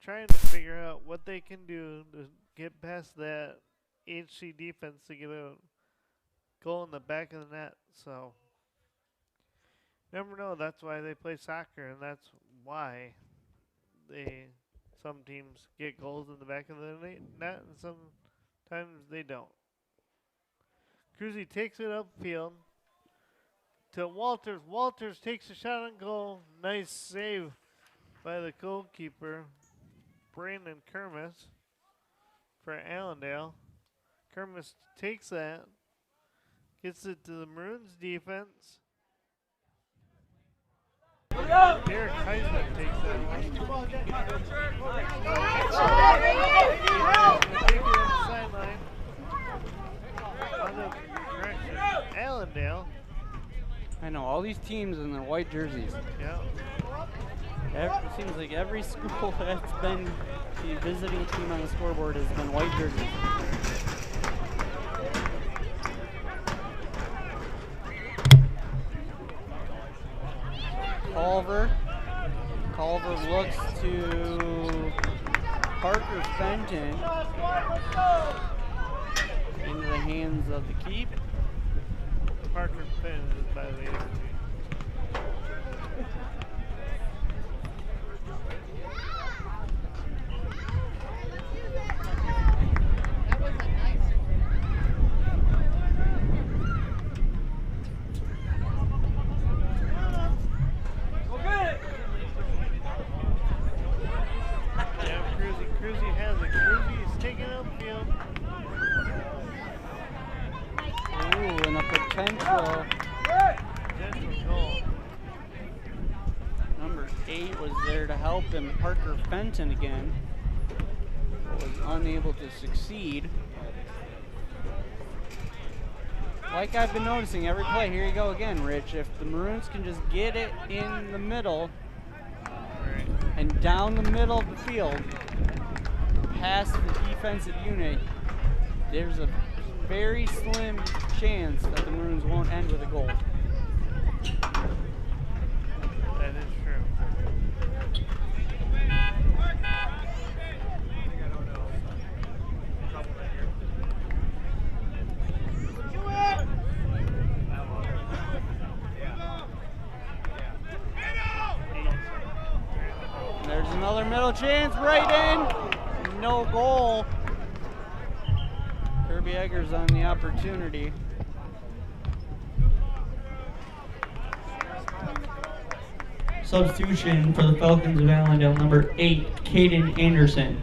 trying to figure out what they can do to get past that HC defense to get a goal in the back of the net. So never know. That's why they play soccer, and that's why some teams get goals in the back of the net, and sometimes they don't. Cruzy takes it upfield to Walters. Walters takes a shot on goal. Nice save by the goalkeeper, Brandon Kermis, for Allendale. Kermis takes that, gets it to the Maroons defense. Derek Heisman takes that one. Take it on the sideline. On the correction, Allendale. I know, all these teams in their white jerseys. Yeah. It seems like every school that's been the visiting team on the scoreboard has been white jerseys. Culver looks to Parker Fenton into the hands of the keep. Parker Fenton is by the way. And Parker Fenton again was unable to succeed. Like I've been noticing every play, here you go again, Rich. If the Maroons can just get it in the middle and down the middle of the field, past the defensive unit, there's a very slim chance that the Maroons won't end with a goal. That is true. There's another middle chance, right in. No goal. Kirby Eggers on the opportunity. Substitution for the Falcons of Allendale, number 8, Caden Anderson.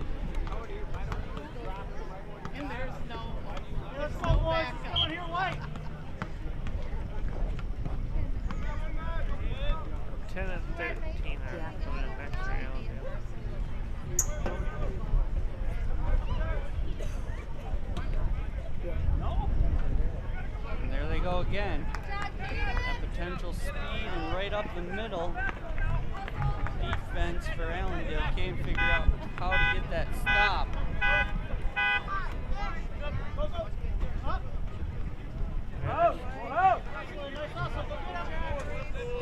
Again, that potential speed and right up the middle. Defense for Allendale can't figure out how to get that stop.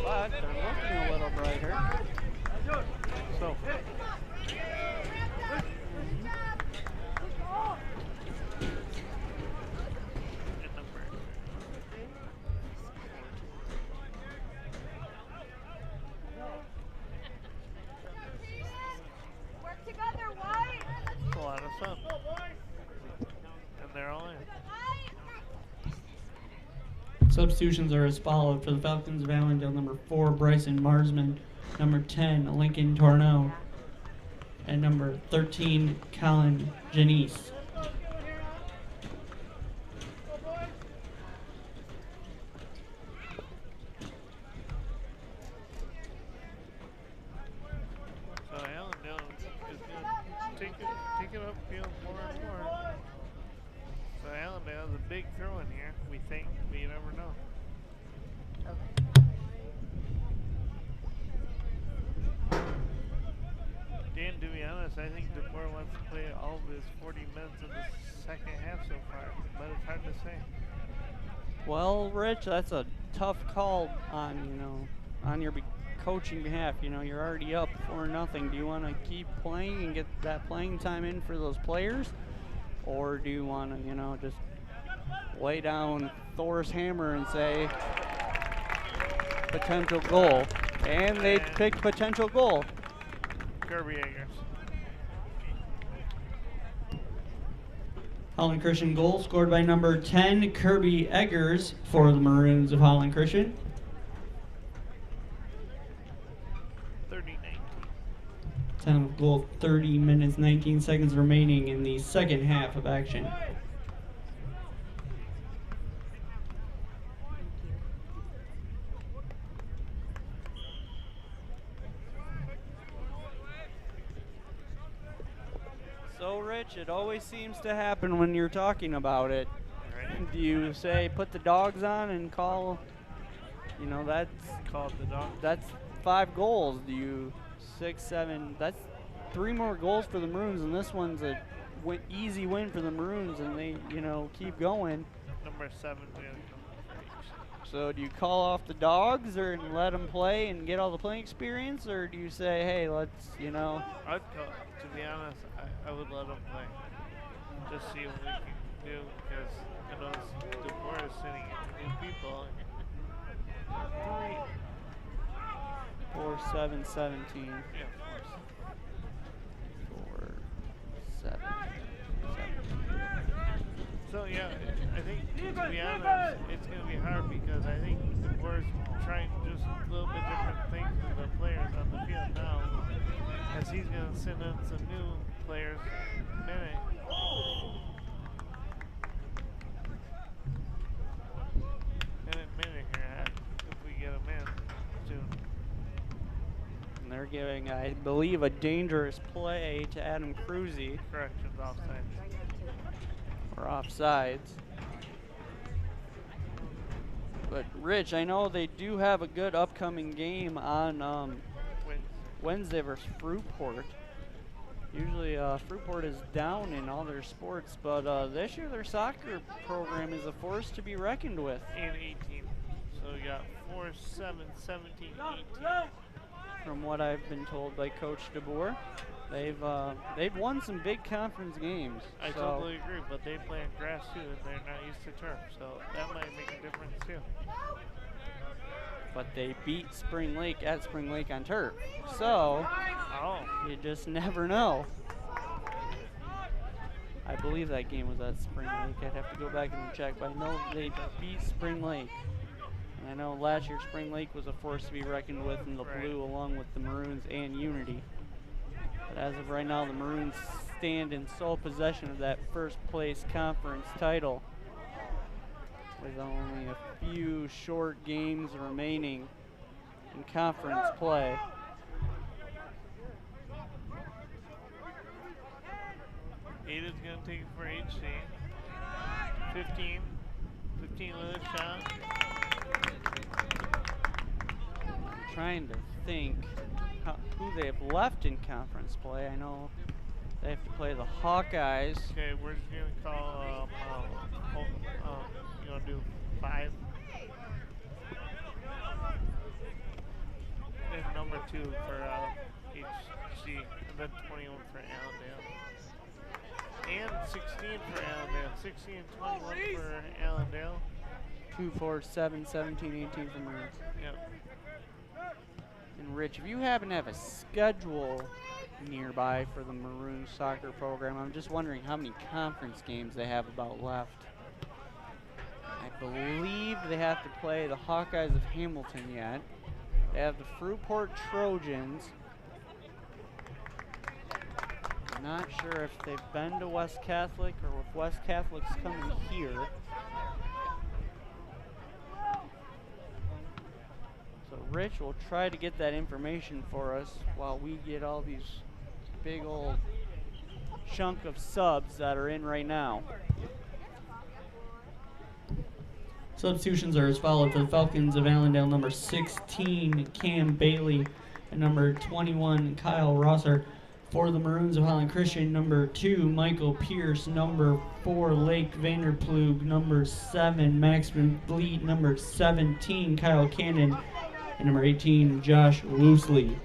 But they're looking a little brighter. So. Substitutions are as followed for the Falcons of Allendale, number 4, Bryson Marsman, number 10, Lincoln Torneau, and number 13, Colin Janice. So Allendale is going to take it upfield more and more. So Allendale has a big throw in here, we think, but you never know. Dan, to be honest, I think DeBoer wants to play all of his 40 minutes in the second half so far, but it's hard to say. Well, Rich, that's a tough call on, on your coaching behalf. You're already up 4-0. Do you want to keep playing and get that playing time in for those players? Or do you want to, just lay down Thor's hammer and say potential goal? And they picked potential goal. Kirby Eggers. Holland Christian goal scored by number 10, Kirby Eggers, for the Maroons of Holland Christian. 30-19. Time of goal, 30 minutes, 19 seconds remaining in the second half of action. So, Rich, it always seems to happen when you're talking about it. Right. Do you say put the dogs on and call, that's Called the dog. that's 5 goals. Do you 6, 7? That's 3 more goals for the Maroons, and this one's a easy win for the Maroons, and they keep going. Number 7. So do you call off the dogs or let them play and get all the playing experience, or do you say, hey, let's I'd call, to be honest, I would let them play. Just see what we can do, because DeBoer is sitting in new people. 4-7-17. Yeah, of course. 4-7-17. So yeah, I think, to be honest, it's going to be hard because I think DeBoer's trying just a little bit different things with the players on the field now, as he's going to send in some new players minute. Minute here, if we get him in soon. And they're giving, I believe, a dangerous play to Adam Cruzy. Corrections, offside. Or offsides. But Rich, I know they do have a good upcoming game on Wednesday versus Fruitport. Usually Fruitport is down in all their sports, but this year their soccer program is a force to be reckoned with. And 18. So we got 4, 7, 17, 18. From what I've been told by Coach DeBoer, they've won some big conference games. I totally agree, but they play on grass too, and they're not used to turf, so that might make a difference too. But they beat Spring Lake at Spring Lake on turf, so you just never know. I believe that game was at Spring Lake. I'd have to go back and check, but I know they beat Spring Lake. And I know last year Spring Lake was a force to be reckoned with in the blue, along with the Maroons and Unity. But as of right now, the Maroons stand in sole possession of that first place conference title, with only a few short games remaining in conference play. Ada's going to take it for HC. 15 with a shot. I'm trying to think who they have left in conference play. I know they have to play the Hawkeyes. Okay, we're just going to call, you want to do 5? And number 2 for HC, and then 21 for Allendale. And 16 for Allendale. 16 and 21 for Allendale. 2, 4, 7, 17, 18 for Maroons. Yep. And Rich, if you happen to have a schedule nearby for the Maroons soccer program, I'm just wondering how many conference games they have about left. I believe they have to play the Hawkeyes of Hamilton yet. They have the Fruitport Trojans. I'm not sure if they've been to West Catholic or if West Catholic's coming here. So Rich will try to get that information for us while we get all these big old chunk of subs that are in right now. Substitutions are as follows for the Falcons of Allendale: number 16, Cam Bailey, and number 21, Kyle Rosser. For the Maroons of Holland Christian, number 2, Michael Pierce. Number 4, Lake Vanderplug. Number 7, Max Bleet. Number 17, Kyle Cannon. And number 18, Josh Loosley.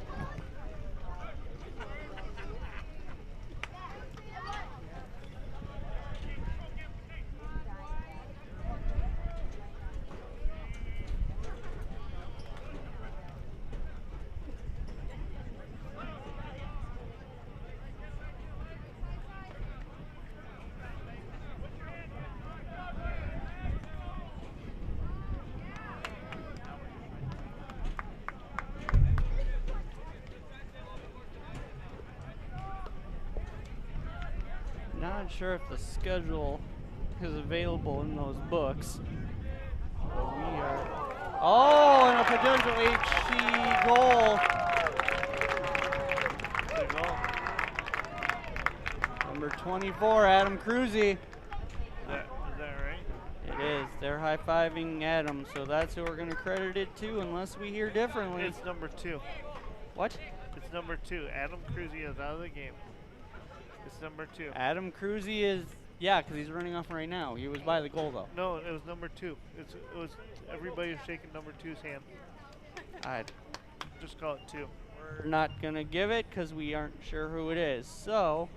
Not sure if the schedule is available in those books. But we are. Oh, and a potential HC goal. Good goal. Number 24, Adam Cruzy. Is that right? It is. They're high-fiving Adam, so that's who we're going to credit it to unless we hear differently. It's number 2. What? It's number 2. Adam Cruzy is out of the game. It's number 2. Adam Cruzy is, yeah, because he's running off right now. He was by the goal, though. No, it was number 2. It was everybody was shaking number 2's hand. I'd Just call it 2. We're not going to give it because we aren't sure who it is. So,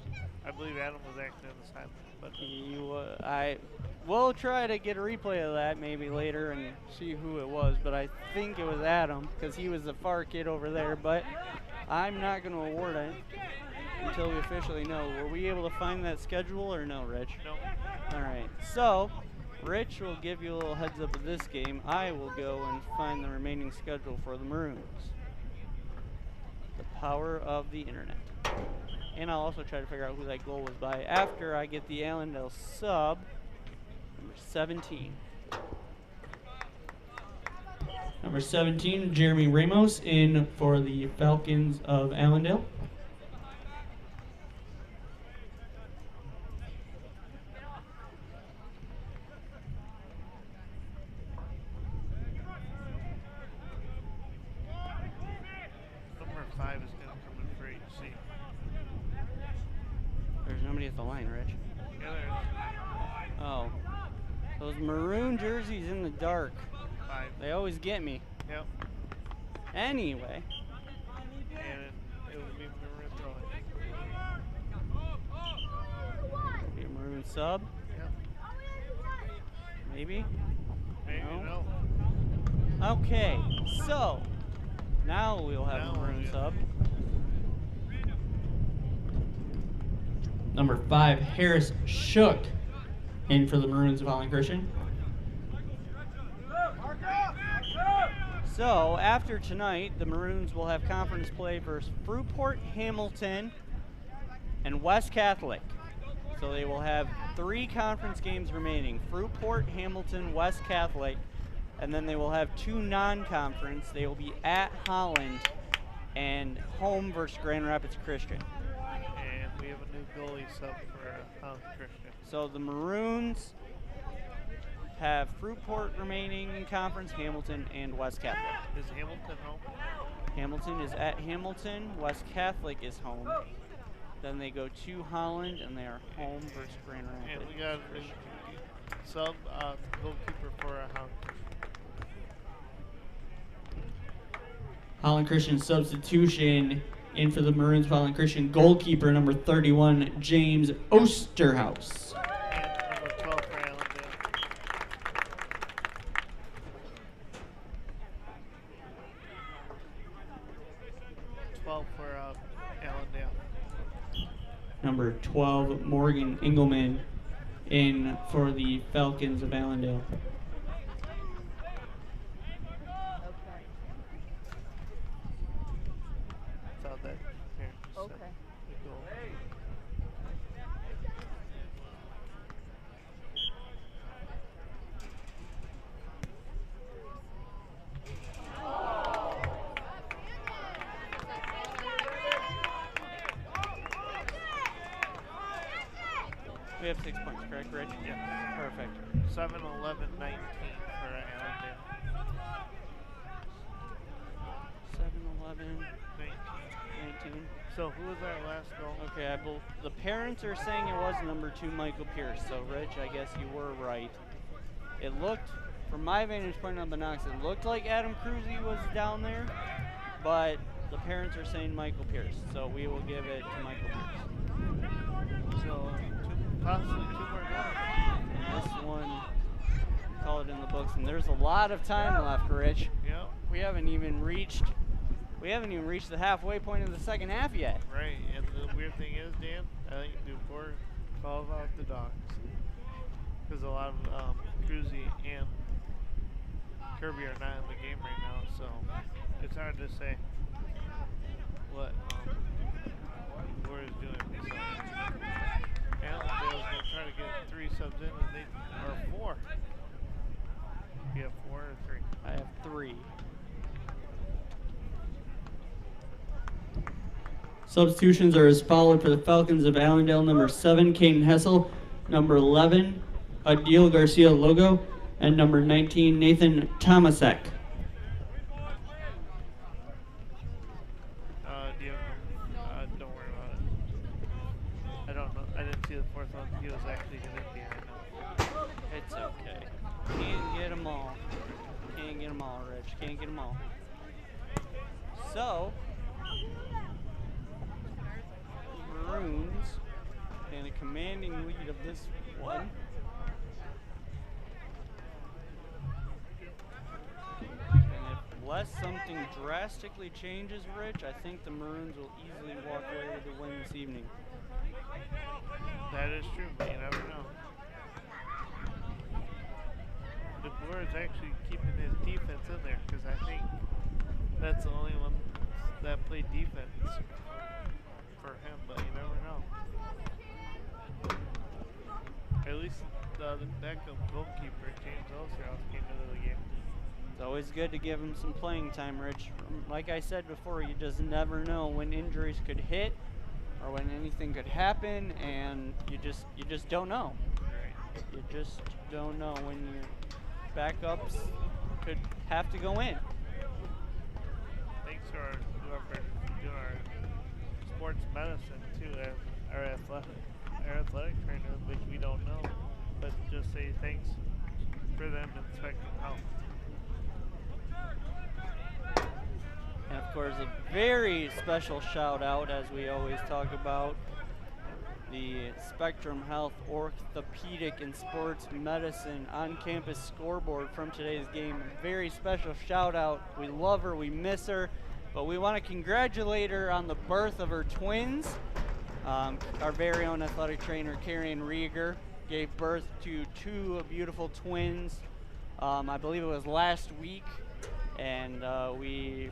I believe Adam was actually on the sideline, but I will try to get a replay of that maybe later and see who it was. But I think it was Adam because he was the far kid over there. But I'm not going to award it until we officially know. Were we able to find that schedule or no, Rich? no. All right. So, Rich will give you a little heads up of this game. I will go and find the remaining schedule for the Maroons. The power of the internet. And I'll also try to figure out who that goal was by after I get the Allendale sub, number 17. Number 17, Jeremy Ramos in for the Falcons of Allendale. Number 5 is going to come in for HC. There's nobody at the line, Rich. Yeah, there Oh. Those maroon jerseys in the dark. is 5. They always get me. Yep. Anyway. And it would be maroon throwing. Be a maroon sub, Yep. maybe? Maybe No. no. Okay, so now we'll have Now a maroon we'll- sub. Number 5, Harris Shook in for the Maroons of Holland Christian. So after tonight, the Maroons will have conference play versus Fruitport, Hamilton, and West Catholic. So they will have 3 conference games remaining: Fruitport, Hamilton, West Catholic, and then they will have 2 non-conference. They will be at Holland and home versus Grand Rapids Christian. And we have a new goalie sub for Holland Christian. So the Maroons have Fruitport remaining in conference, Hamilton, and West Catholic. Is Hamilton home? Hamilton is at Hamilton. West Catholic is home. Then they go to Holland, and they are home versus Grand And Rapids. we got a new sub goalkeeper for Holland Christian. Holland Christian substitution in for the Maroons of Holland Christian, goalkeeper number 31, James Osterhaus. And number 12 for Allendale. For Allendale. Number 12, Morgan Engelman in for the Falcons of Allendale. Saw that here. Just Okay. the goal. We have 6 points, correct, Rich? Yeah. Perfect. 7, 11, 19 for Allendale. 7, 11, 19. So who was our last goal? Okay, the parents are saying it was number 2, Michael Pierce. So, Rich, I guess you were right. It looked, from my vantage point on the Knox, it looked like Adam Cruzy was down there, but the parents are saying Michael Pierce. So we will give it to Michael Pierce. So possibly 2 more goals. This one, call it in the books, and there's a lot of time left, Rich. Yep. We haven't even reached the halfway point of the second half yet. Right, and the weird thing is, Dan, I think DuPort calls out the dogs. Because a lot of Cruzy and Kirby are not in the game right now, so it's hard to say what DuPort is doing. So Allendale's going to try to get 3 subs in, or 4. You have 4 or 3? I have 3. Substitutions are as followed for the Falcons of Allendale: number 7, Caden Hessel; number 11, Adil Garcia Logo; and number 19, Nathan Tomasek. Don't worry about it. I don't know. I didn't see the 4th one. He was actually going to be in. It's okay. Can't get them all. Can't get them all, Rich. Can't get them all. So, Maroons in a commanding lead of this one. Unless something drastically changes, Rich, I think the Maroons will easily walk away with the win this evening. That is true, but you never know. DeBoer is actually keeping his defense in there because I think that's the only one that played defense for him, but you never know. At least the backup goalkeeper, James Elstroff, came into the game. It's always good to give him some playing time, Rich. Like I said before, you just never know when injuries could hit or when anything could happen, and you just don't know. Right. You just don't know when your backups could have to go in. Thanks to whoever doing our sports medicine too, as our athletic trainer, which we don't know, but just say thanks for them inspecting health. And of course, a very special shout out, as we always talk about, the Spectrum Health Orthopedic and Sports Medicine on-campus scoreboard from today's game. Very special shout out. We love her, we miss her, but we want to congratulate her on the birth of her twins. Our very own athletic trainer, Carrie Rieger, gave birth to 2 beautiful twins. I believe it was last week, and we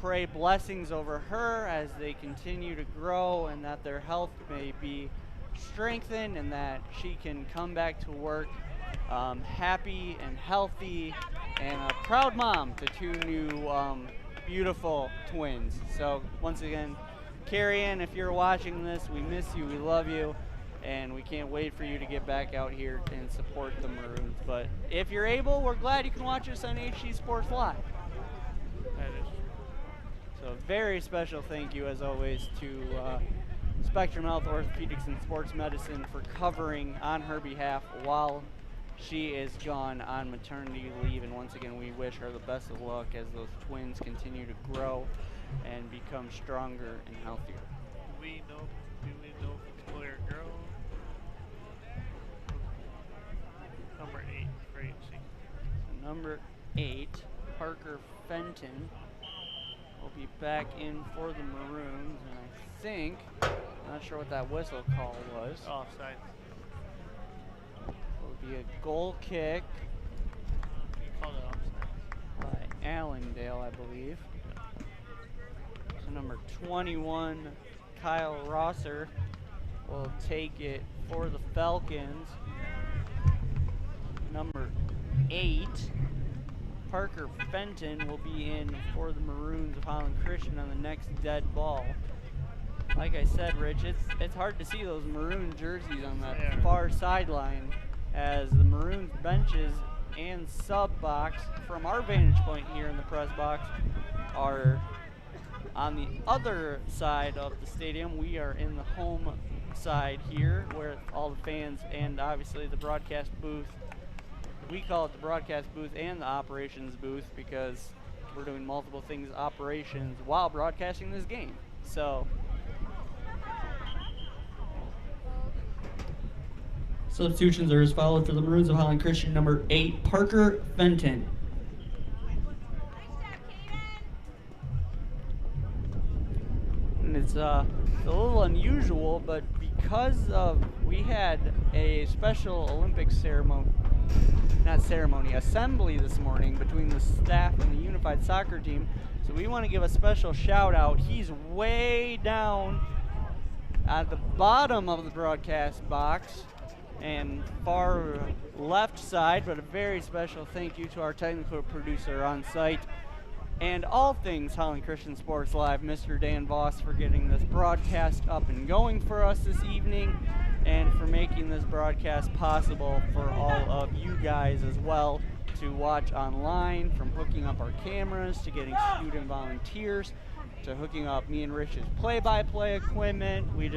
pray blessings over her as they continue to grow, and that their health may be strengthened, and that she can come back to work happy and healthy, and a proud mom to 2 new beautiful twins. So once again, Carrie Ann, if you're watching this, we miss you, we love you, and we can't wait for you to get back out here and support the Maroons. But if you're able, we're glad you can watch us on HC Sports Live. That is true. So a very special thank you, as always, to Spectrum Health Orthopedics and Sports Medicine for covering on her behalf while she is gone on maternity leave. And once again, we wish her the best of luck as those twins continue to grow and become stronger and healthier. Do we know if it's boy or girl? Number 8 for HC. So number 8, Parker Fenton, will be back in for the Maroons, and I think, not sure what that whistle call was. Offside. It'll be a goal kick You called it offside. by Allendale, I believe. So number 21, Kyle Rosser, will take it for the Falcons. Number 8, Parker Fenton, will be in for the Maroons of Holland Christian on the next dead ball. Like I said, Rich, it's hard to see those maroon jerseys on that far sideline, as the Maroons benches and sub box, from our vantage point here in the press box, are On the other side of the stadium, we are in the home side here where all the fans and obviously the broadcast booth. We call it the broadcast booth and the operations booth because we're doing multiple things, operations, while broadcasting this game. So substitutions are as followed for the Maroons of Holland Christian. Number 8, Parker Fenton. and it's a little unusual, but because we had a special Olympics assembly this morning between the staff and the unified soccer team, so we want to give a special shout out. He's way down at the bottom of the broadcast box and far left side, but a very special thank you to our technical producer on site and all things Holland Christian Sports Live, Mr. Dan Voss, for getting this broadcast up and going for us this evening and for making this broadcast possible for all of you guys as well to watch online, from hooking up our cameras to getting student volunteers to hooking up me and Rich's play-by-play equipment. We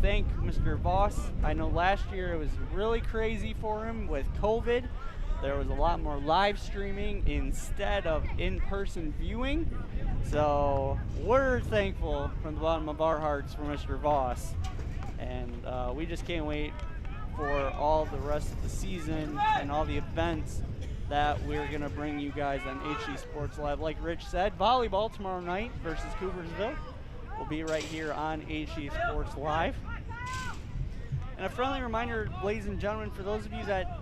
thank Mr. Voss. I know last year it was really crazy for him with COVID. There was a lot more live streaming instead of in-person viewing. So we're thankful from the bottom of our hearts for Mr. Voss. And we just can't wait for all the rest of the season and all the events that we're going to bring you guys on HC Sports Live. Like Rich said, volleyball tomorrow night versus Coopersville will be right here on HC Sports Live. And a friendly reminder, ladies and gentlemen, for those of you that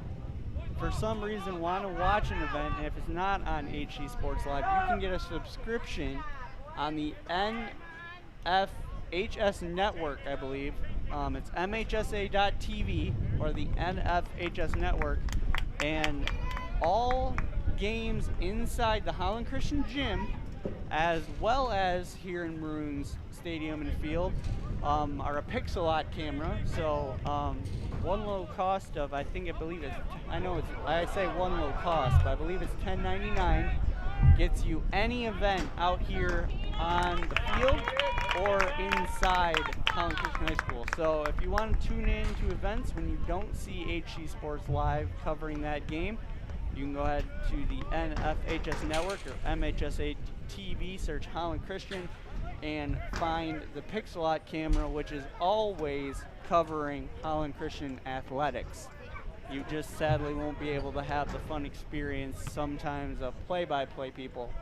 for some reason want to watch an event, and if it's not on HC Sports Live, you can get a subscription on the NFHS network, I believe. It's mhsa.tv or the NFHS network, and all games inside the Holland Christian Gym, as well as here in Maroons Stadium and Field, are a Pixelot camera. So one low cost of, I believe it's one low cost, but I believe it's $10.99. Gets you any event out here on the field or inside Holland Christian High School. So if you want to tune in to events when you don't see HC Sports Live covering that game, you can go ahead to the NFHS network or MHSA TV, search Holland Christian, and find the Pixelot camera, which is always covering Holland Christian athletics. You just sadly won't be able to have the fun experience sometimes of play-by-play people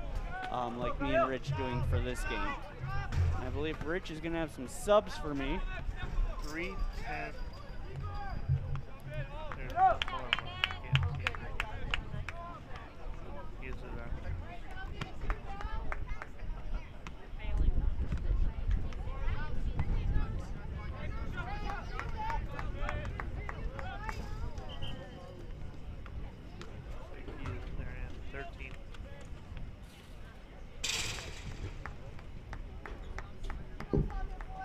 like me and Rich doing for this game. I believe Rich is going to have some subs for me. 3-10.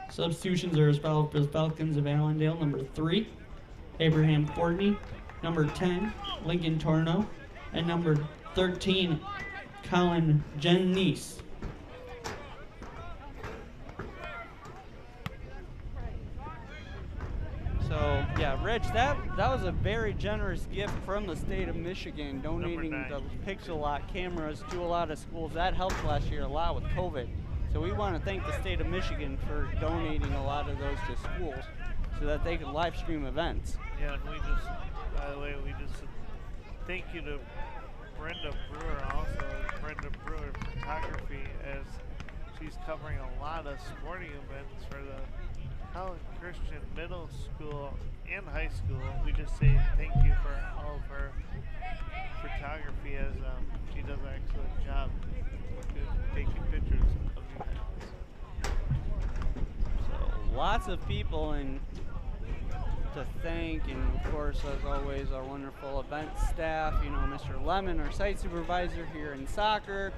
Substitutions are as followed for the Falcons of Allendale. Number 3, Abraham Courtney. Number 10, Lincoln Torno. And number 13, Colin Jennese. So, yeah, Rich, that was a very generous gift from the state of Michigan, donating the Pixelot cameras to a lot of schools. That helped last year a lot with COVID. So we want to thank the state of Michigan for donating a lot of those to schools so that they could live stream events. Yeah, and by the way, thank you to Brenda Brewer, also Brenda Brewer Photography, as she's covering a lot of sporting events for the Holland Christian Middle School and High School. We just say thank you for all of her photography, as she does an excellent job taking pictures of events. So lots of people to thank, and of course, as always, our wonderful event staff, Mr. Lemon, our site supervisor here in soccer,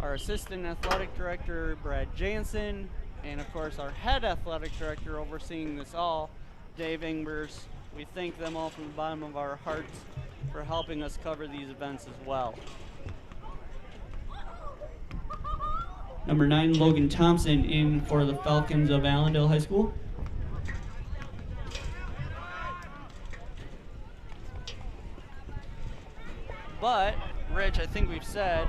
our assistant athletic director, Brad Jansen, and of course our head athletic director overseeing this all, Dave Ingbers. We thank them all from the bottom of our hearts for helping us cover these events as well. Number 9, Logan Thompson in for the Falcons of Allendale High School. But, Rich, I think we've said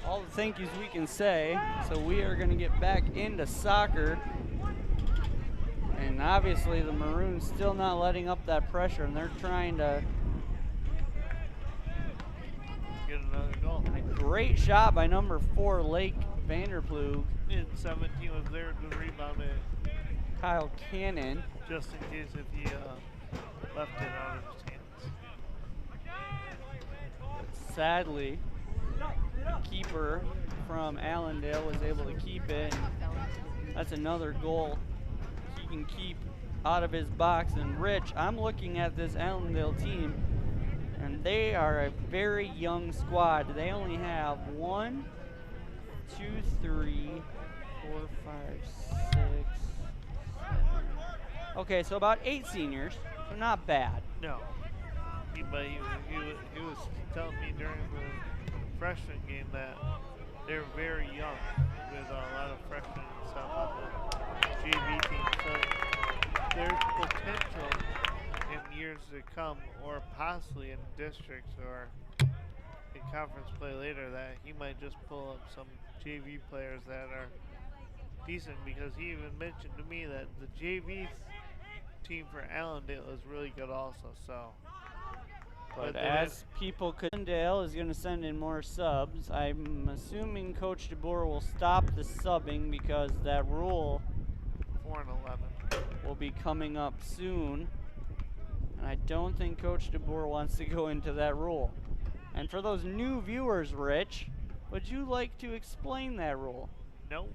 all the thank yous we can say, so we are going to get back into soccer. And obviously the Maroons still not letting up that pressure, and they're trying to Get another goal. a great shot by number 4, Lake Vanderploeg. In 17 was there to rebound it, Kyle Cannon. just in case if he left it out of his hands. Sadly, the keeper from Allendale was able to keep it. That's another goal he can keep out of his box. And Rich, I'm looking at this Allendale team, and they are a very young squad. They only have 1, 2, 3, 4, 5, 6. Okay, so about 8 seniors, so not bad. No. But he was telling me during the freshman game that they're very young with a lot of freshmen and stuff on the JV team. So there's potential in years to come, or possibly in districts or in conference play later, that he might just pull up some JV players that are decent, because he even mentioned to me that the JV team for Allendale is really good also. So, But as people could, Allendale is going to send in more subs. I'm assuming Coach DeBoer will stop the subbing because that rule 4 and 11 will be coming up soon. And I don't think Coach DeBoer wants to go into that rule. And for those new viewers, Rich, would you like to explain that rule? No.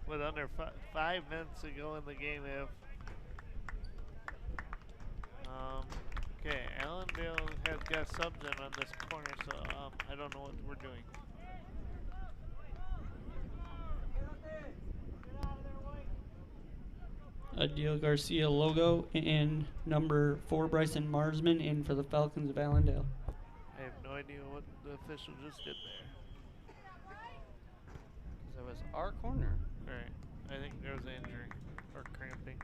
With under 5 minutes to go in the game, if okay, Allendale has got subs in on this corner, so I don't know what we're doing. Adil Garcia logo and number 4, Bryson Marsman in for the Falcons of Allendale. I have no idea what the official just did there. Because it was our corner. Alright, I think there was an injury or cramping.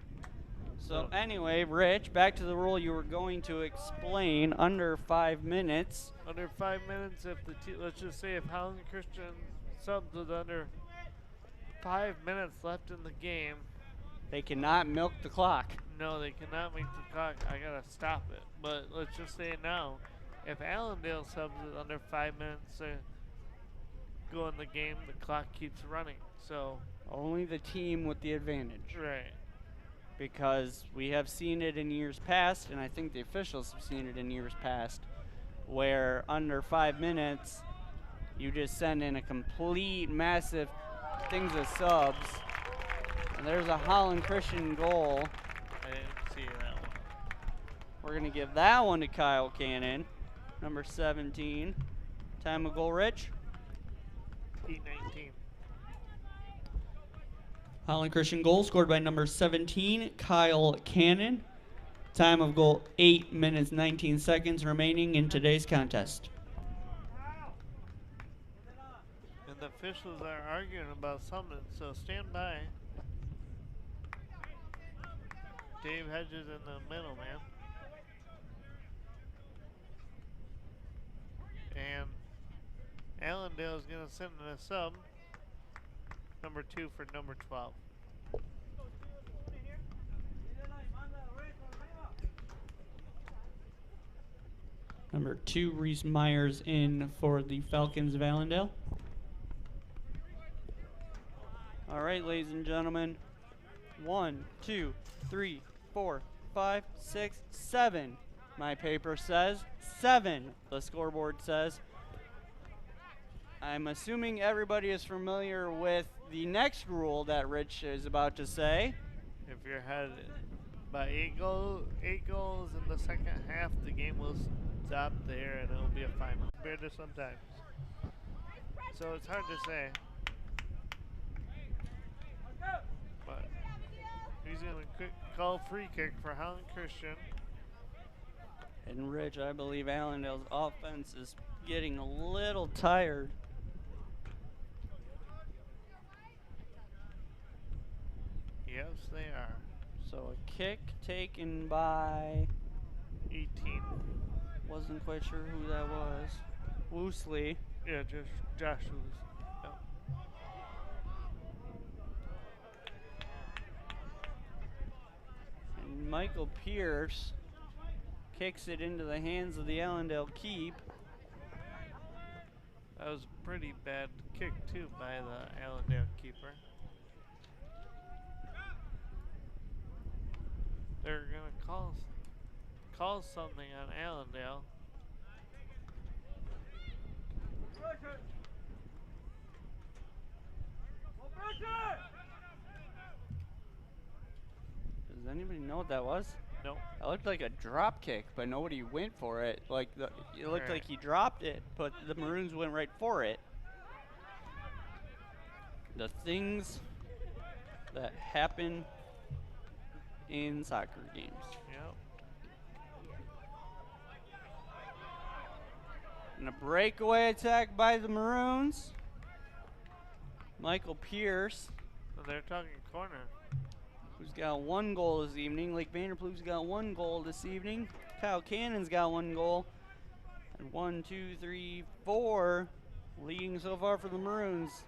So anyway, Rich, back to the rule you were going to explain. Under 5 minutes. Under 5 minutes, if the let's just say if Howland Christian subs with under 5 minutes left in the game, They cannot milk the clock. no, they cannot make the clock. I gotta stop it. But let's just say now, if Allendale subs with under 5 minutes to go in the game, the clock keeps running. So Only the team with the advantage. right. Because we have seen it in years past, and I think the officials have seen it in years past, where under 5 minutes, you just send in a complete massive things of subs. And there's a Holland Christian goal. I didn't see that one. We're going to give that one to Kyle Cannon, number 17. Time of goal, Rich? 8-19. Holland Christian goal scored by number 17, Kyle Cannon. Time of goal 8 minutes 19 seconds remaining in today's contest. And the officials are arguing about something, so stand by. Dave Hedges in the middle, man. And Allendale is going to send in a sub. Number 2 for number 12. Number 2, Reese Myers in for the Falcons of Allendale. All right, ladies and gentlemen. 1, 2, 3, 4, 5, 6, 7. My paper says 7. The scoreboard says. I'm assuming everybody is familiar with the next rule that Rich is about to say. If you're ahead by 8 goals in the second half, the game will stop there and it'll be a final. Compared to sometimes. So it's hard to say. But he's going to call free kick for Holland Christian. And Rich, I believe Allendale's offense is getting a little tired. they are. So a kick taken by, 18. wasn't quite sure who that was. Woosley. Yeah, Josh was. Yep. And Michael Pierce kicks it into the hands of the Allendale keep. That was a pretty bad kick, too, by the Allendale keeper. They're going to call something on Allendale. Does anybody know what that was? Nope. That looked like a drop kick, but nobody went for it. Like it looked like he dropped it, but the Maroons went right for it. The things that happen in soccer games. Yep. And a breakaway attack by the Maroons. Michael Pierce, And they're talking corner. who's got 1 goal this evening. Lake Vanderploeg's got 1 goal this evening. Kyle Cannon's got 1 goal. And 1, 2, 3, 4 leading so far for the Maroons.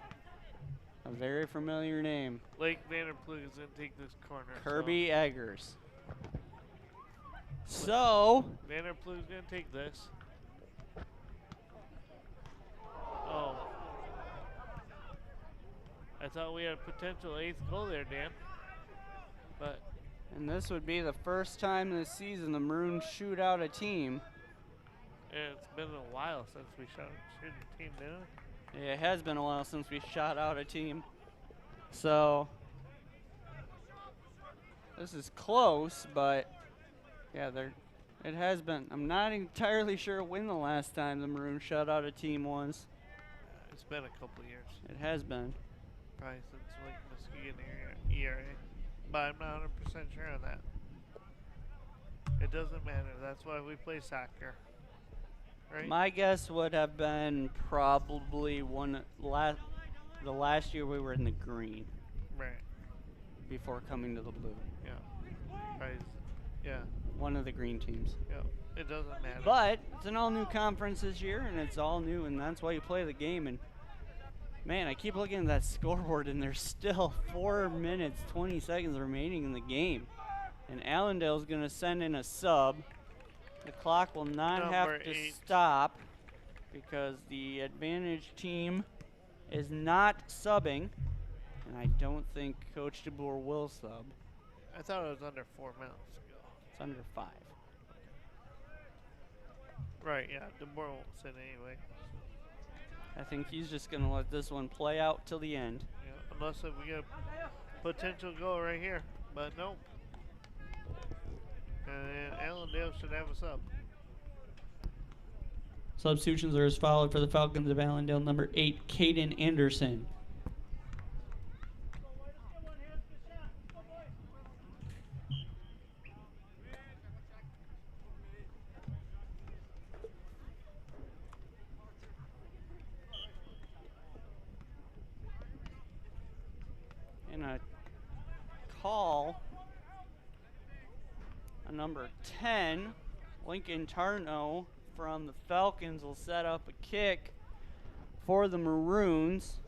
A very familiar name. Lake Vanderploeg is going to take this corner. Kirby Eggers. So, Vanderploeg's going to take this. Oh. I thought we had a potential 8th goal there, Dan. But and this would be the first time this season the Maroons shoot out a team. it's been a while since we shot a team, didn't it? It has been a while since we shot out a team. So, this is close, but yeah, it has been. I'm not entirely sure when the last time the Maroons shut out a team was. It's been a couple years. It has been. Probably since like Muskegon ERA. But I'm not 100% sure on that. It doesn't matter. That's why we play soccer. Right? My guess would have been probably the last year we were in the green Right. before coming to the blue. Yeah. Probably, yeah. One of the green teams. Yeah. It doesn't matter. But it's an all-new conference this year, and it's all new, and that's why you play the game. And man, I keep looking at that scoreboard, and there's still 4 minutes, 20 seconds remaining in the game. And Allendale's going to send in a sub. The clock will not have to stop because the advantage team is not subbing. And I don't think Coach DeBoer will sub. I thought it was under 4 minutes ago. It's under 5. Right, yeah. DeBoer won't sit anyway. I think he's just going to let this one play out till the end. Yeah, unless if we get a potential goal right here. But nope. And Allendale should have a sub. Substitutions are as followed for the Falcons of Allendale. Number 8, Caden Anderson. And a call on number 10, Lincoln Tarno from the Falcons will set up a kick for the Maroons.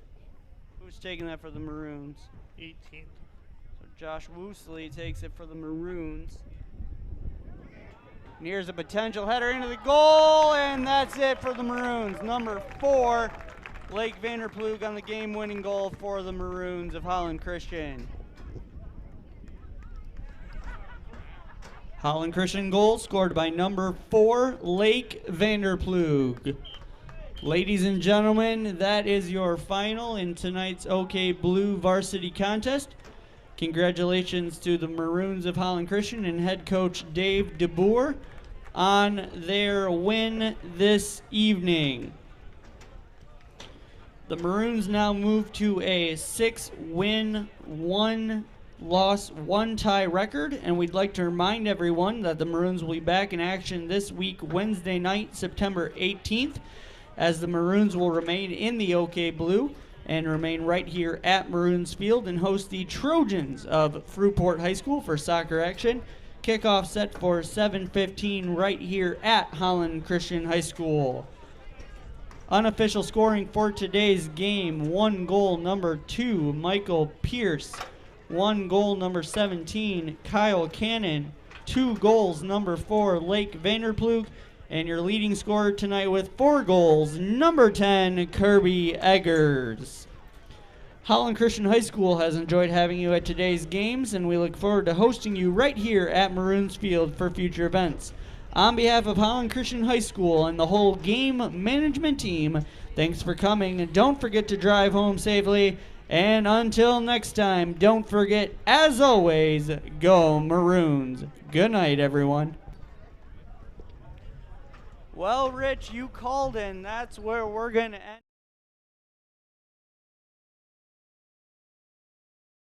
Who's taking that for the Maroons? 18. So Josh Woosley takes it for the Maroons. And here's a potential header into the goal, and that's it for the Maroons. Number 4, Lake Vanderploeg on the game-winning goal for the Maroons of Holland Christian. Holland Christian goal scored by number 4, Lake Vanderploeg. Ladies and gentlemen, that is your final in tonight's OK Blue Varsity contest. Congratulations to the Maroons of Holland Christian and head coach Dave DeBoer on their win this evening. The Maroons now move to a 6-win, 1-loss, 1-tie record, and we'd like to remind everyone that the Maroons will be back in action this week, Wednesday night, September 18th, as the Maroons will remain in the OK Blue and remain right here at Maroons Field and host the Trojans of Fruitport High School for soccer action. Kickoff set for 7:15 right here at Holland Christian High School. Unofficial scoring for today's game: 1 goal, number 2, Michael Pierce. 1 goal, number 17, Kyle Cannon. 2 goals, number 4, Lake Vanderplug. And your leading scorer tonight with 4 goals, number 10, Kirby Eggers. Holland Christian High School has enjoyed having you at today's games, and we look forward to hosting you right here at Maroons Field for future events. On behalf of Holland Christian High School and the whole game management team, thanks for coming, and don't forget to drive home safely. And until next time, don't forget, as always, go Maroons. Good night, everyone. Well, Rich, you called in. That's where we're going to end.